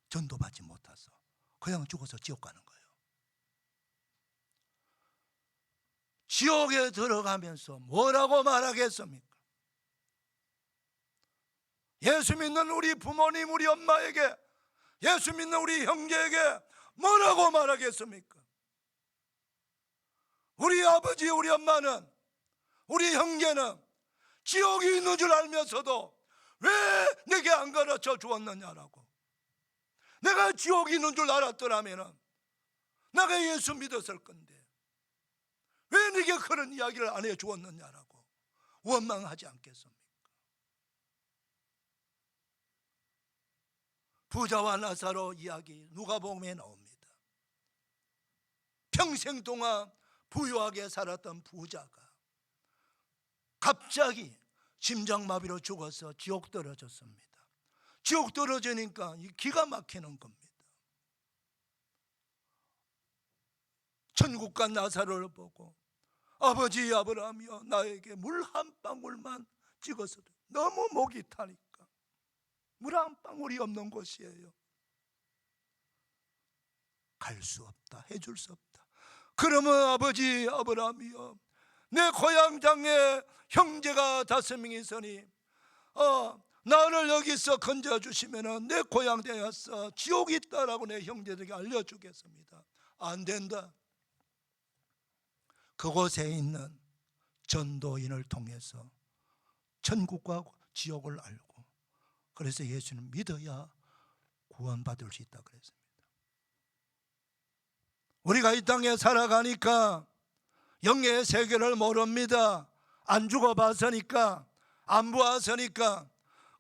전도받지 못해서 그냥 죽어서 지옥 가는 거예요. 지옥에 들어가면서 뭐라고 말하겠습니까? 예수 믿는 우리 부모님, 우리 엄마에게, 예수 믿는 우리 형제에게 뭐라고 말하겠습니까? 우리 아버지, 우리 엄마는, 우리 형제는 지옥이 있는 줄 알면서도 왜 내게 안 가르쳐 주었느냐라고. 내가 지옥이 있는 줄 알았더라면 내가 예수 믿었을 건데 왜 네게 그런 이야기를 안 해주었느냐라고 원망하지 않겠습니까? 부자와 나사로 이야기 누가복음에 나옵니다. 평생 동안 부유하게 살았던 부자가 갑자기 심장마비로 죽어서 지옥 떨어졌습니다. 지옥 떨어지니까 기가 막히는 겁니다. 천국 간 나사로를 보고 아버지 아브라함이여 나에게 물 한 방울만 찍어서 너무 목이 타니까 물 한 방울이 없는 곳이에요. 갈 수 없다, 해줄 수 없다. 그러면 아버지 아브라함이여 내 고향 장에 형제가 5명이 있으니 나를 여기서 건져주시면 내 고향 되어서 지옥이 있다라고 내 형제들에게 알려주겠습니다. 안 된다. 그곳에 있는 전도인을 통해서 천국과 지옥을 알고, 그래서 예수는 믿어야 구원받을 수 있다 그랬습니다. 우리가 이 땅에 살아가니까 영의 세계를 모릅니다. 안 죽어봤으니까, 안 보았으니까.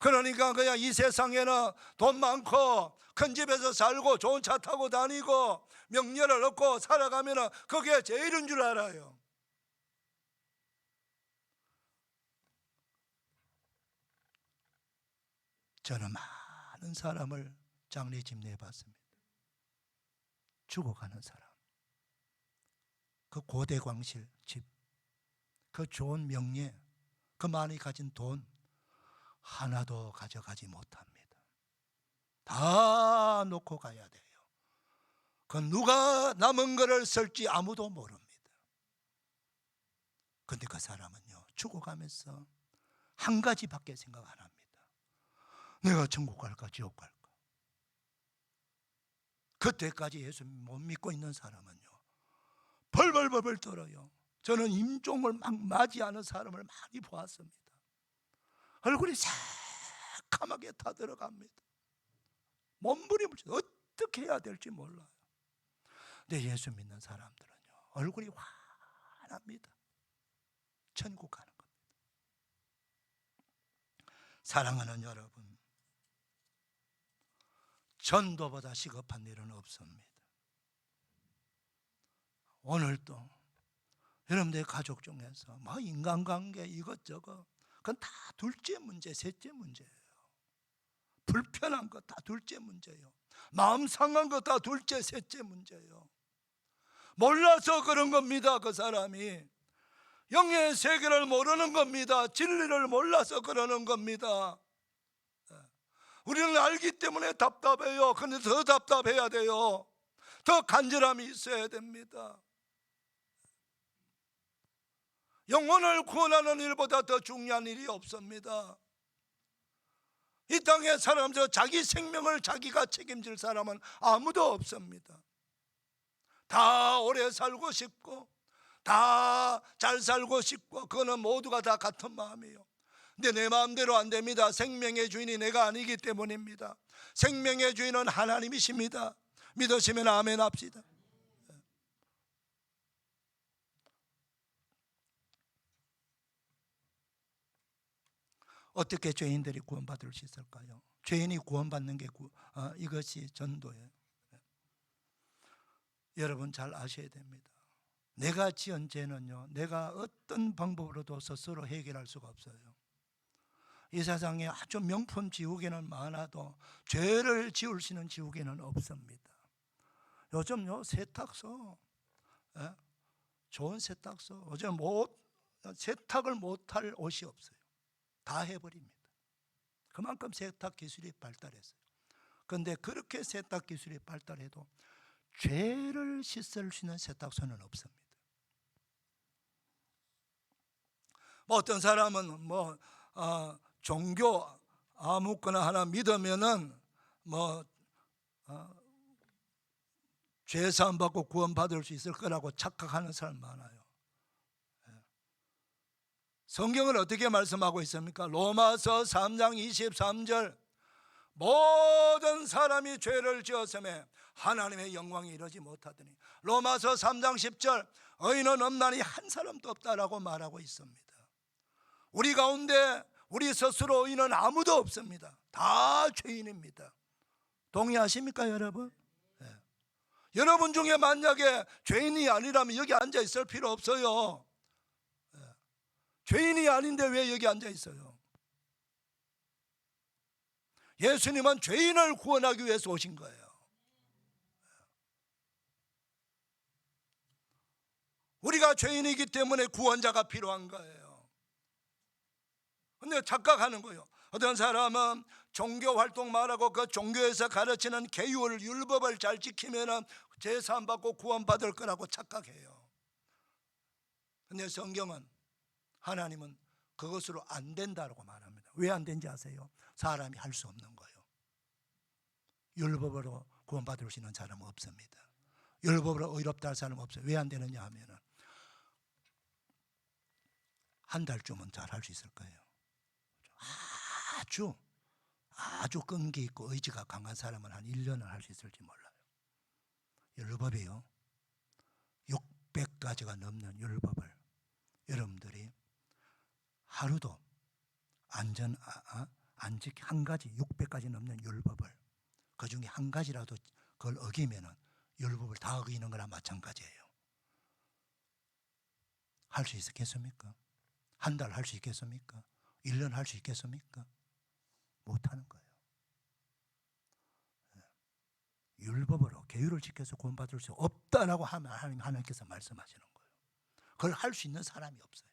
그러니까 그냥 이 세상에는 돈 많고 큰 집에서 살고 좋은 차 타고 다니고 명예를 얻고 살아가면 그게 제일인 줄 알아요. 저는 많은 사람을 장례집 내봤습니다. 죽어가는 사람, 그 고대 광실 집, 그 좋은 명예, 그 많이 가진 돈 하나도 가져가지 못합니다. 다 놓고 가야 돼요. 그 누가 남은 거를 쓸지 아무도 모릅니다. 근데 그 사람은요, 죽어가면서 한 가지밖에 생각 안 합니다. 내가 천국 갈까 지옥 갈까. 그때까지 예수 못 믿고 있는 사람은요 벌벌벌벌 떨어요. 저는 임종을 막 맞이하는 사람을 많이 보았습니다. 얼굴이 새까맣게 타들어갑니다. 몸부림을 어떻게 해야 될지 몰라요. 근데 예수 믿는 사람들은요 얼굴이 환합니다. 천국 가는 겁니다. 사랑하는 여러분, 전도보다 시급한 일은 없습니다. 오늘도 여러분들의 가족 중에서 뭐 인간관계 이것저것 그건 다 둘째 문제, 셋째 문제예요. 불편한 거 다 둘째 문제예요. 마음 상한 거 다 둘째, 셋째 문제예요. 몰라서 그런 겁니다. 그 사람이 영의 세계를 모르는 겁니다. 진리를 몰라서 그러는 겁니다. 우리는 알기 때문에 답답해요. 그런데 더 답답해야 돼요. 더 간절함이 있어야 됩니다. 영혼을 구원하는 일보다 더 중요한 일이 없습니다. 이 땅에 살아가면서 자기 생명을 자기가 책임질 사람은 아무도 없습니다. 다 오래 살고 싶고 다 잘 살고 싶고 그거는 모두가 다 같은 마음이에요. 근데 내 마음대로 안 됩니다. 생명의 주인이 내가 아니기 때문입니다. 생명의 주인은 하나님이십니다. 믿으시면 아멘 합시다. 어떻게 죄인들이 구원받을 수 있을까요? 죄인이 구원받는 게 이것이 전도예요. 여러분 잘 아셔야 됩니다. 내가 지은 죄는요 내가 어떤 방법으로도 스스로 해결할 수가 없어요. 이 세상에 아주 명품 지우개는 많아도 죄를 지울 수 있는 지우개는 없습니다. 요즘요 세탁소, 좋은 세탁소, 요즘 세탁을 못할 옷이 없어요. 다 해버립니다. 그만큼 세탁 기술이 발달했어요. 그런데 그렇게 세탁 기술이 발달해도 죄를 씻을 수 있는 세탁소는 없습니다. 뭐 어떤 사람은 종교 아무거나 하나 믿으면은 죄 사함 받고 구원 받을 수 있을 거라고 착각하는 사람 많아요. 성경은 어떻게 말씀하고 있습니까? 로마서 3장 23절 모든 사람이 죄를 지었음에 하나님의 영광에 이르지 못하더니 로마서 3장 10절 의인은 없나니 한 사람도 없다라고 말하고 있습니다. 우리 가운데 우리 스스로 의인은 아무도 없습니다. 다 죄인입니다. 동의하십니까 여러분? 네. 여러분 중에 만약에 죄인이 아니라면 여기 앉아 있을 필요 없어요. 네. 죄인이 아닌데 왜 여기 앉아 있어요? 예수님은 죄인을 구원하기 위해서 오신 거예요. 우리가 죄인이기 때문에 구원자가 필요한 거예요. 근데 착각하는 거예요. 어떤 사람은 종교 활동 말하고 그 종교에서 가르치는 계율, 율법을 잘 지키면 제사함 받고 구원 받을 거라고 착각해요. 근데 성경은, 하나님은 그것으로 안 된다고 말합니다. 왜 안 된지 아세요? 사람이 할 수 없는 거예요. 율법으로 구원 받을 수 있는 사람은 없습니다. 율법으로 의롭다 할 사람은 없어요. 왜 안 되느냐 하면은 한 달쯤은 잘 할 수 있을 거예요. 아주 끈기 있고 의지가 강한 사람은 한 1년을 할 수 있을지 몰라요. 율법이요, 600가지가 넘는 율법을 여러분들이 하루도 한 가지 600가지 넘는 율법을 그 중에 한 가지라도 그걸 어기면은 율법을 다 어기는 거나 마찬가지예요. 할 수 있겠습니까? 한 달 할 수 있겠습니까? 1년 할 수 있겠습니까? 못하는 거예요. 율법으로 계율을 지켜서 구원받을 수 없다라고 하나님께서 말씀하시는 거예요. 그걸 할 수 있는 사람이 없어요.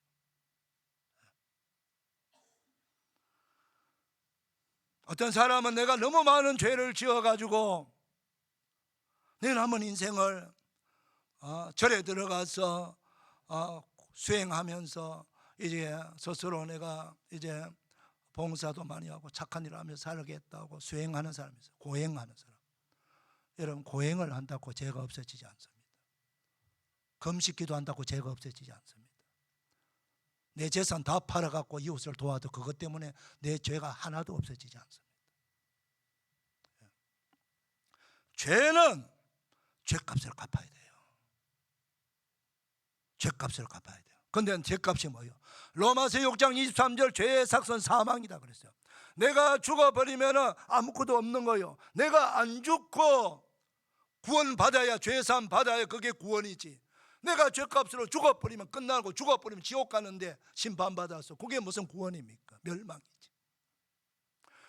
어떤 사람은 내가 너무 많은 죄를 지어가지고 내가 남은 인생을 절에 들어가서 수행하면서 이제 스스로 내가 이제 봉사도 많이 하고 착한 일을 하면서 살겠다고 수행하는 사람이 있어요. 고행하는 사람. 여러분, 고행을 한다고 죄가 없어지지 않습니다. 금식기도 한다고 죄가 없어지지 않습니다. 내 재산 다 팔아갖고 이웃을 도와도 그것 때문에 내 죄가 하나도 없어지지 않습니다. 죄는 죄값을 갚아야 돼요. 죄값을 갚아야 돼요. 근데 죄값이 뭐예요? 로마서 6장 23절 죄의 삭선 사망이다 그랬어요. 내가 죽어버리면 아무것도 없는 거예요. 내가 안 죽고 구원받아야, 죄사함 받아야 그게 구원이지. 내가 죄값으로 죽어버리면 끝나고 죽어버리면 지옥 가는데 심판받아서 그게 무슨 구원입니까? 멸망이지.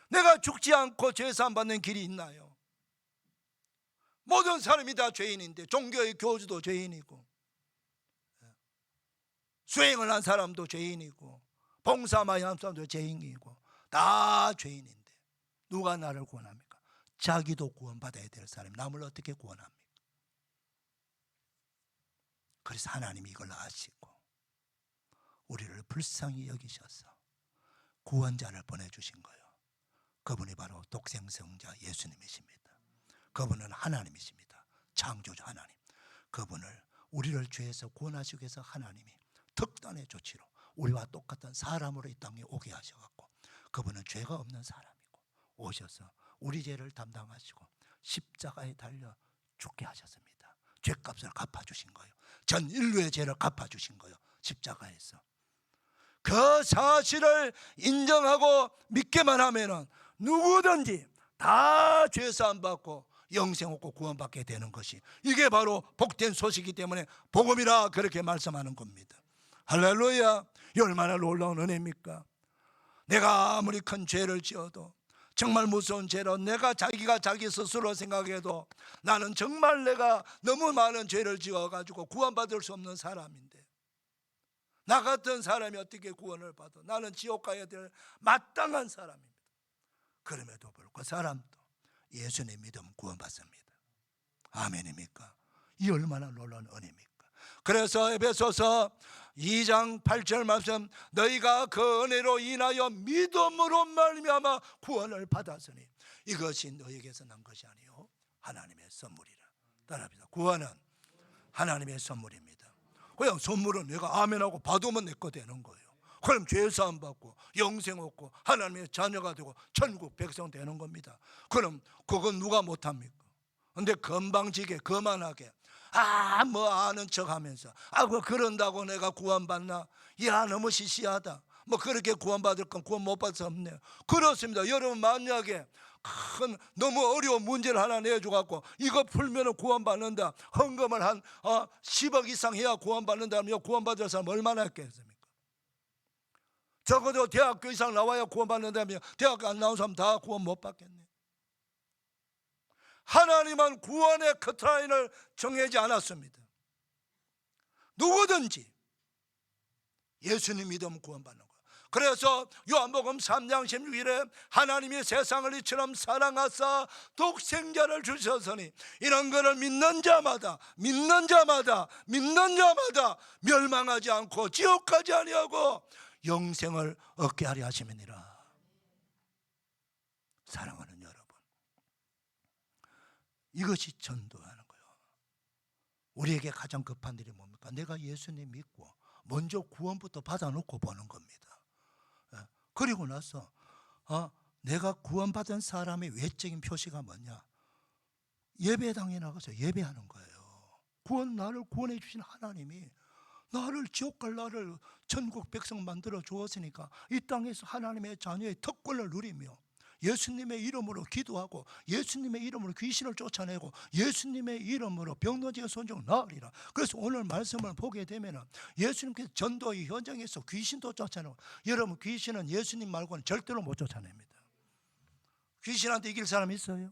내가 죽지 않고 죄사함 받는 길이 있나요? 모든 사람이 다 죄인인데 종교의 교주도 죄인이고 수행을 한 사람도 죄인이고 봉사 많이 한 사람도 죄인이고 다 죄인인데 누가 나를 구원합니까? 자기도 구원받아야 될 사람이 남을 어떻게 구원합니까? 그래서 하나님이 이걸 아시고 우리를 불쌍히 여기셔서 구원자를 보내주신 거예요. 그분이 바로 독생성자 예수님이십니다. 그분은 하나님이십니다. 창조주 하나님. 그분을 우리를 죄에서 구원하시기 위해서 하나님이 특단의 조치로 우리와 똑같은 사람으로 이 땅에 오게 하셔갖고 그분은 죄가 없는 사람이고 오셔서 우리 죄를 담당하시고 십자가에 달려 죽게 하셨습니다. 죄값을 갚아주신 거예요. 전 인류의 죄를 갚아주신 거예요. 십자가에서. 그 사실을 인정하고 믿기만 하면은 누구든지 다 죄사함 받고 영생 얻고 구원받게 되는 것이, 이게 바로 복된 소식이기 때문에 복음이라 그렇게 말씀하는 겁니다. 할렐루야. 이 얼마나 놀라운 은혜입니까? 내가 아무리 큰 죄를 지어도, 정말 무서운 죄로 자기가 자기 스스로 생각해도 나는 정말 내가 너무 많은 죄를 지어가지고 구원받을 수 없는 사람인데 나 같은 사람이 어떻게 구원을 받아? 나는 지옥 가야 될 마땅한 사람입니다. 그럼에도 불구하고 그 사람도 예수님 믿으면 구원받습니다. 아멘입니까? 이 얼마나 놀라운 은혜입니까? 그래서 에베소서 2장 8절 말씀, 너희가 그 은혜로 인하여 믿음으로 말미암아 구원을 받았으니 이것이 너희에게서 난 것이 아니요 하나님의 선물이라. 따라합니다. 구원은 하나님의 선물입니다. 그냥 선물은 내가 아멘하고 받으면 내 거 되는 거예요. 그럼 죄사함 받고 영생 얻고 하나님의 자녀가 되고 천국 백성 되는 겁니다. 그럼 그건 누가 못합니까? 근데 건방지게 거만하게 뭐 아는 척하면서 그런다고 내가 구원받나? 야, 너무 시시하다. 뭐 그렇게 구원받을 건 구원 못 받을 수 없네요. 그렇습니다. 여러분 만약에 큰 너무 어려운 문제를 하나 내줘갖고 이거 풀면 구원받는다, 헌금을 한 10억 이상 해야 구원받는다면 구원받을 사람 얼마나 했겠습니까? 적어도 대학교 이상 나와야 구원받는다면 대학교 안 나온 사람 다 구원 못 받겠네. 하나님은 구원의 커트라인을 정하지 않았습니다. 누구든지 예수님 믿으면 구원받는 거예요. 그래서 요한복음 3장 16절에 하나님이 세상을 이처럼 사랑하사 독생자를 주셨으니 이런 것을 믿는 자마다 멸망하지 않고 지옥 가지 아니하고 영생을 얻게 하려 하심이니라. 사랑하는 여러분, 이것이 전도하는 거예요. 우리에게 가장 급한 일이 뭡니까? 내가 예수님 믿고 먼저 구원부터 받아놓고 보는 겁니다. 그리고 나서 내가 구원받은 사람의 외적인 표시가 뭐냐? 예배당에 나가서 예배하는 거예요. 나를 구원해 주신 하나님이 나를 지옥 갈 나를 천국 백성 만들어 주었으니까 이 땅에서 하나님의 자녀의 특권을 누리며 예수님의 이름으로 기도하고 예수님의 이름으로 귀신을 쫓아내고 예수님의 이름으로 병노지가 손종 나으리라. 그래서 오늘 말씀을 보게 되면 예수님께서 전도의 현장에서 귀신도 쫓아내고, 여러분 귀신은 예수님 말고는 절대로 못 쫓아냅니다. 귀신한테 이길 사람이 있어요?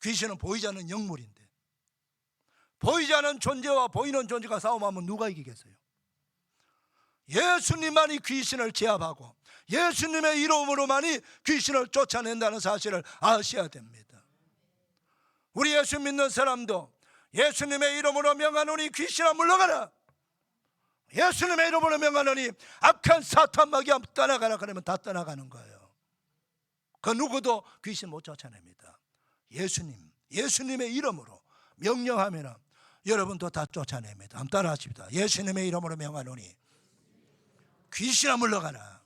귀신은 보이지 않는 영물인데, 보이지 않는 존재와 보이는 존재가 싸움하면 누가 이기겠어요? 예수님만이 귀신을 제압하고 예수님의 이름으로만이 귀신을 쫓아낸다는 사실을 아셔야 됩니다. 우리 예수 믿는 사람도 예수님의 이름으로 명하노니 귀신아 물러가라, 예수님의 이름으로 명하노니 악한 사탄 마귀야 떠나가라 그러면 다 떠나가는 거예요. 그 누구도 귀신 못 쫓아냅니다. 예수님의 이름으로 명령하면 여러분도 다 쫓아냅니다. 한번 따라 하십니다. 예수님의 이름으로 명하노니 귀신아 물러가라.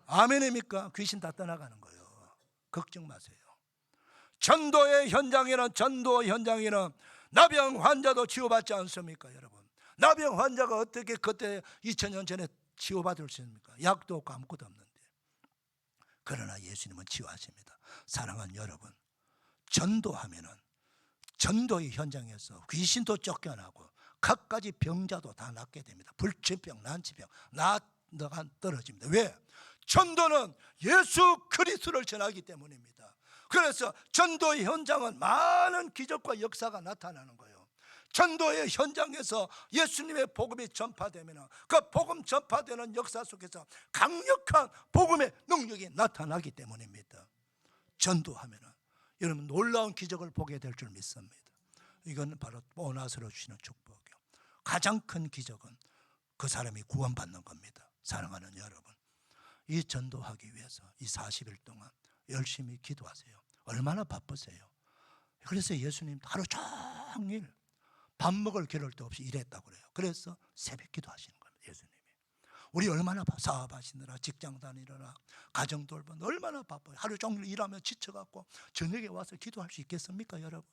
아멘입니까? 귀신 다 떠나가는 거예요. 걱정 마세요. 전도의 현장에는 나병 환자도 치유받지 않습니까? 여러분, 나병 환자가 어떻게 그때 2000년 전에 치유받을 수 있습니까? 약도 없고 아무것도 없는데. 그러나 예수님은 치유하십니다. 사랑하는 여러분, 전도하면은 전도의 현장에서 귀신도 쫓겨나고 갖가지 병자도 다 낫게 됩니다. 불치병, 난치병 너가 떨어집니다. 왜? 전도는 예수 그리스도를 전하기 때문입니다. 그래서 전도의 현장은 많은 기적과 역사가 나타나는 거예요. 전도의 현장에서 예수님의 복음이 전파되면 그 복음 전파되는 역사 속에서 강력한 복음의 능력이 나타나기 때문입니다. 전도하면 여러분 놀라운 기적을 보게 될 줄 믿습니다. 이건 바로 보너스로 주시는 축복이요. 가장 큰 기적은 그 사람이 구원받는 겁니다. 사랑하는 여러분, 이 전도하기 위해서 이 40일 동안 열심히 기도하세요. 얼마나 바쁘세요? 그래서 예수님 하루 종일 밥 먹을 겨를도 없이 일했다고 그래요. 그래서 새벽 기도하시는 겁니다. 예수님이. 우리 얼마나 사업하시느라 직장 다니느라 가정 돌보느라 얼마나 바빠요. 하루 종일 일하면 지쳐갖고 저녁에 와서 기도할 수 있겠습니까, 여러분?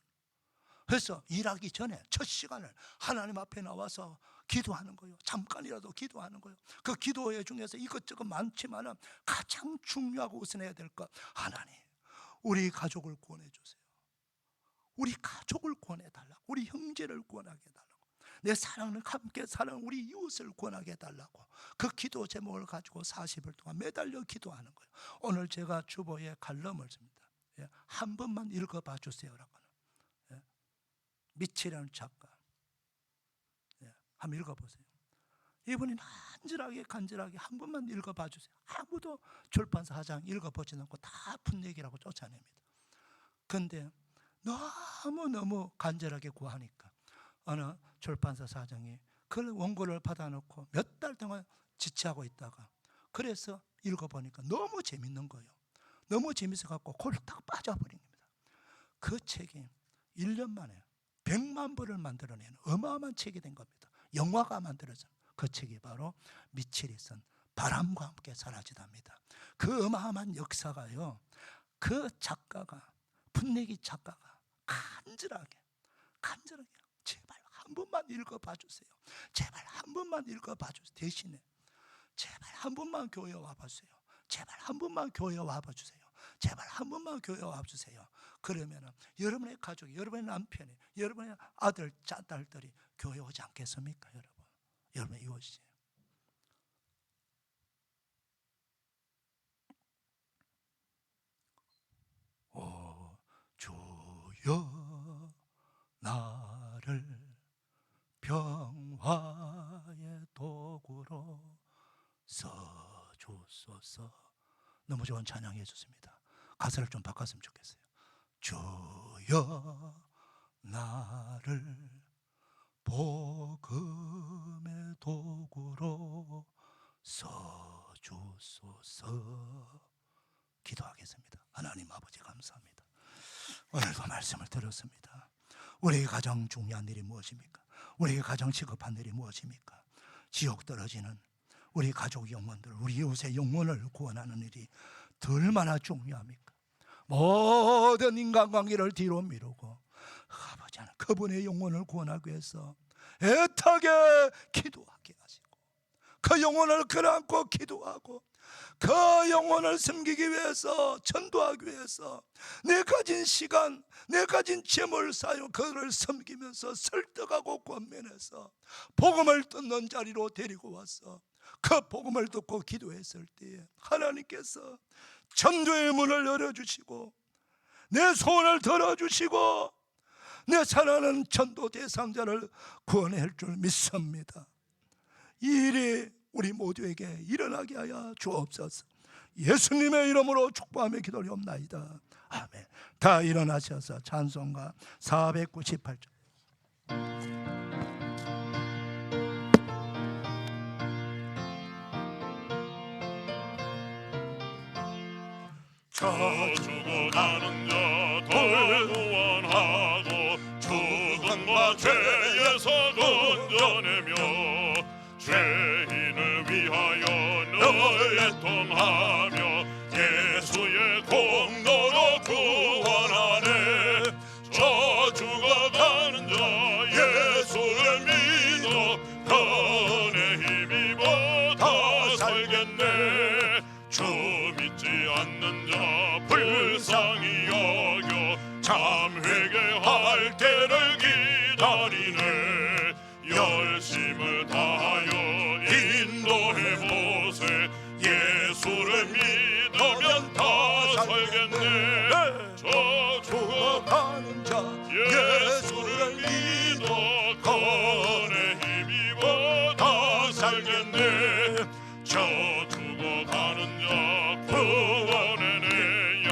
그래서 일하기 전에 첫 시간을 하나님 앞에 나와서 기도하는 거예요. 잠깐이라도 기도하는 거예요. 그 기도회 중에서 이것저것 많지만 가장 중요하고 우선해야 될 것, 하나님 우리 가족을 구원해 주세요. 우리 가족을 구원해 달라고, 우리 형제를 구원하게 해달라고, 내 사랑을 함께 사랑하는 우리 이웃을 구원하게 해달라고 그 기도 제목을 가지고 40일 동안 매달려 기도하는 거예요. 오늘 제가 주보에 칼럼을 씁니다. 한 번만 읽어봐 주세요라고. 미치라는 작가, 한번 읽어보세요. 이분이 간절하게 한 번만 읽어봐 주세요. 아무도 출판사 사장 읽어보지 않고 다 아픈 얘기라고 쫓아냅니다. 그런데 너무너무 간절하게 구하니까 어느 출판사 사장이 그 원고를 받아놓고 몇 달 동안 지체하고 있다가 그래서 읽어보니까 너무 재밌는 거예요. 너무 재밌어 갖고 홀딱 빠져버린 겁니다. 그 책이 1년 만에 100만 부를 만들어내는 어마어마한 책이 된 겁니다. 영화가 만들어진 그 책이 바로 미첼이 쓴 바람과 함께 사라지답니다. 그 어마어마한 역사가요, 그 작가가, 풋내기 작가가 간절하게 제발 한 번만 읽어봐 주세요. 제발 한 번만 읽어봐 주세요. 대신에 제발 한 번만 교회 와봐주세요. 제발 한 번만 교회 와봐주세요. 제발 한 번만 교회 와주세요. 그러면 여러분의 가족이, 여러분의 남편이, 여러분의 아들, 딸들이 교회 오지 않겠습니까? 여러분 이것이 오 주여 나를 평화의 도구로 써주소서. 너무 좋은 찬양해 주십니다. 가사를 좀 바꿨으면 좋겠어요. 주여 나를 복음의 도구로 써주소서. 기도하겠습니다. 하나님 아버지 감사합니다. 오늘도 말씀을 들었습니다. 우리에게 가장 중요한 일이 무엇입니까? 우리에게 가장 시급한 일이 무엇입니까? 지옥 떨어지는 우리 가족 영혼들, 우리 이웃의 영혼을 구원하는 일이 얼마나 중요합니까? 모든 인간관계를 뒤로 미루고 아버지 하나님 그분의 영혼을 구원하기 위해서 애타게 기도하게 하시고 그 영혼을 끌어안고 기도하고 그 영혼을 섬기기 위해서, 전도하기 위해서 내 가진 시간, 내 가진 재물을 사용 그를 섬기면서 설득하고 권면해서 복음을 듣는 자리로 데리고 와서 그 복음을 듣고 기도했을 때에 하나님께서 전도의 문을 열어주시고 내 소원을 들어주시고 내 사랑하는 전도 대상자를 구원할 줄 믿습니다. 이 일이 우리 모두에게 일어나게 하여 주옵소서. 예수님의 이름으로 축복하며 기도하옵나이다. 아멘. 다 일어나셔서 찬송가 498절. 저 죽어가는 자들 구원하고 죽음과 죄에서 건져내며 죄인을 위하여 늘 애통하며 예수의 공로로 구원하네. 저 죽어가는 자 예수를 믿어 그의 힘입어 다 살겠네. 주 믿지 않는 자 불쌍히 여겨 참 회개할 때를 기다리네. 열심을 다하여 인도해보세. 예수를 믿으면 다 살겠네. 저 죽어가는 자 예수를 믿어 그의 힘입어 다 살겠네. 저 죽어가는 자 구원해내야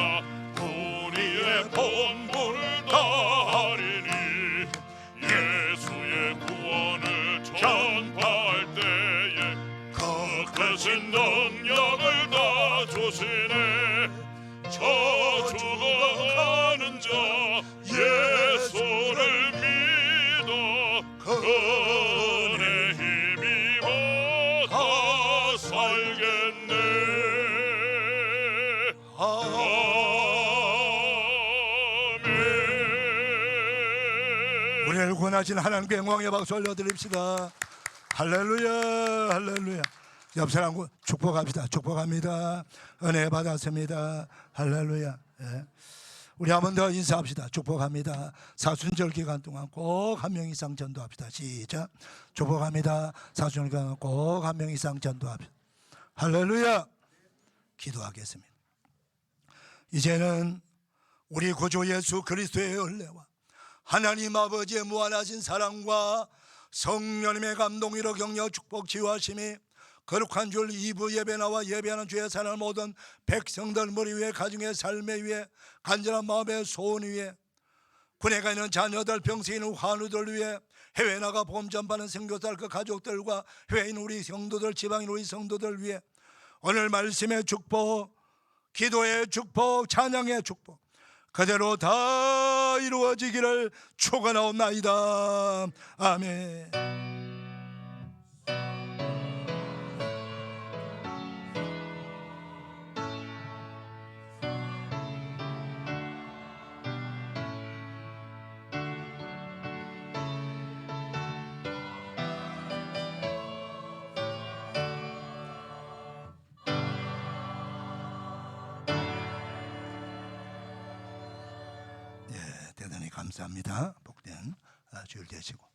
우리의 본분을 다하리니. 예수의 구원을 전파할 때에 그 크신 능력을 다 주시네. 저 죽어가는 자 예수를 믿어 그의 힘입어 다 살겠네. 아멘. 우리를 구원하신 하나님께 영광의 박수 올려드립시다. 할렐루야, 할렐루야. 옆 사람 축복합시다. 축복합니다. 은혜 받았습니다. 할렐루야. 예. 우리 한 번 더 인사합시다. 축복합니다. 사순절 기간 동안 꼭 한 명 이상 전도합시다. 시작. 축복합니다. 사순절 기간 꼭 한 명 이상 전도합시다. 할렐루야. 기도하겠습니다. 이제는 우리 구주 예수 그리스도의 은혜와 하나님 아버지의 무한하신 사랑과 성령님의 감동으로 격려 축복 치유하심이 거룩한 줄 2부 예배 나와 예배하는 주의 사랑하는 모든 백성들 머리 위에 가정의 삶의 위에 간절한 마음의 소원 위에 군에 가 있는 자녀들 병세 있는 환우들 위해 해외 나가 복음 전파하는 선교사들 그 가족들과 해외에 있는 우리 성도들, 지방인 우리 성도들 위해 오늘 말씀의 축복, 기도의 축복, 찬양의 축복 그대로 다 이루어지기를 축원하옵나이다. 아멘. 대단히 감사합니다. 복된 주일 되시고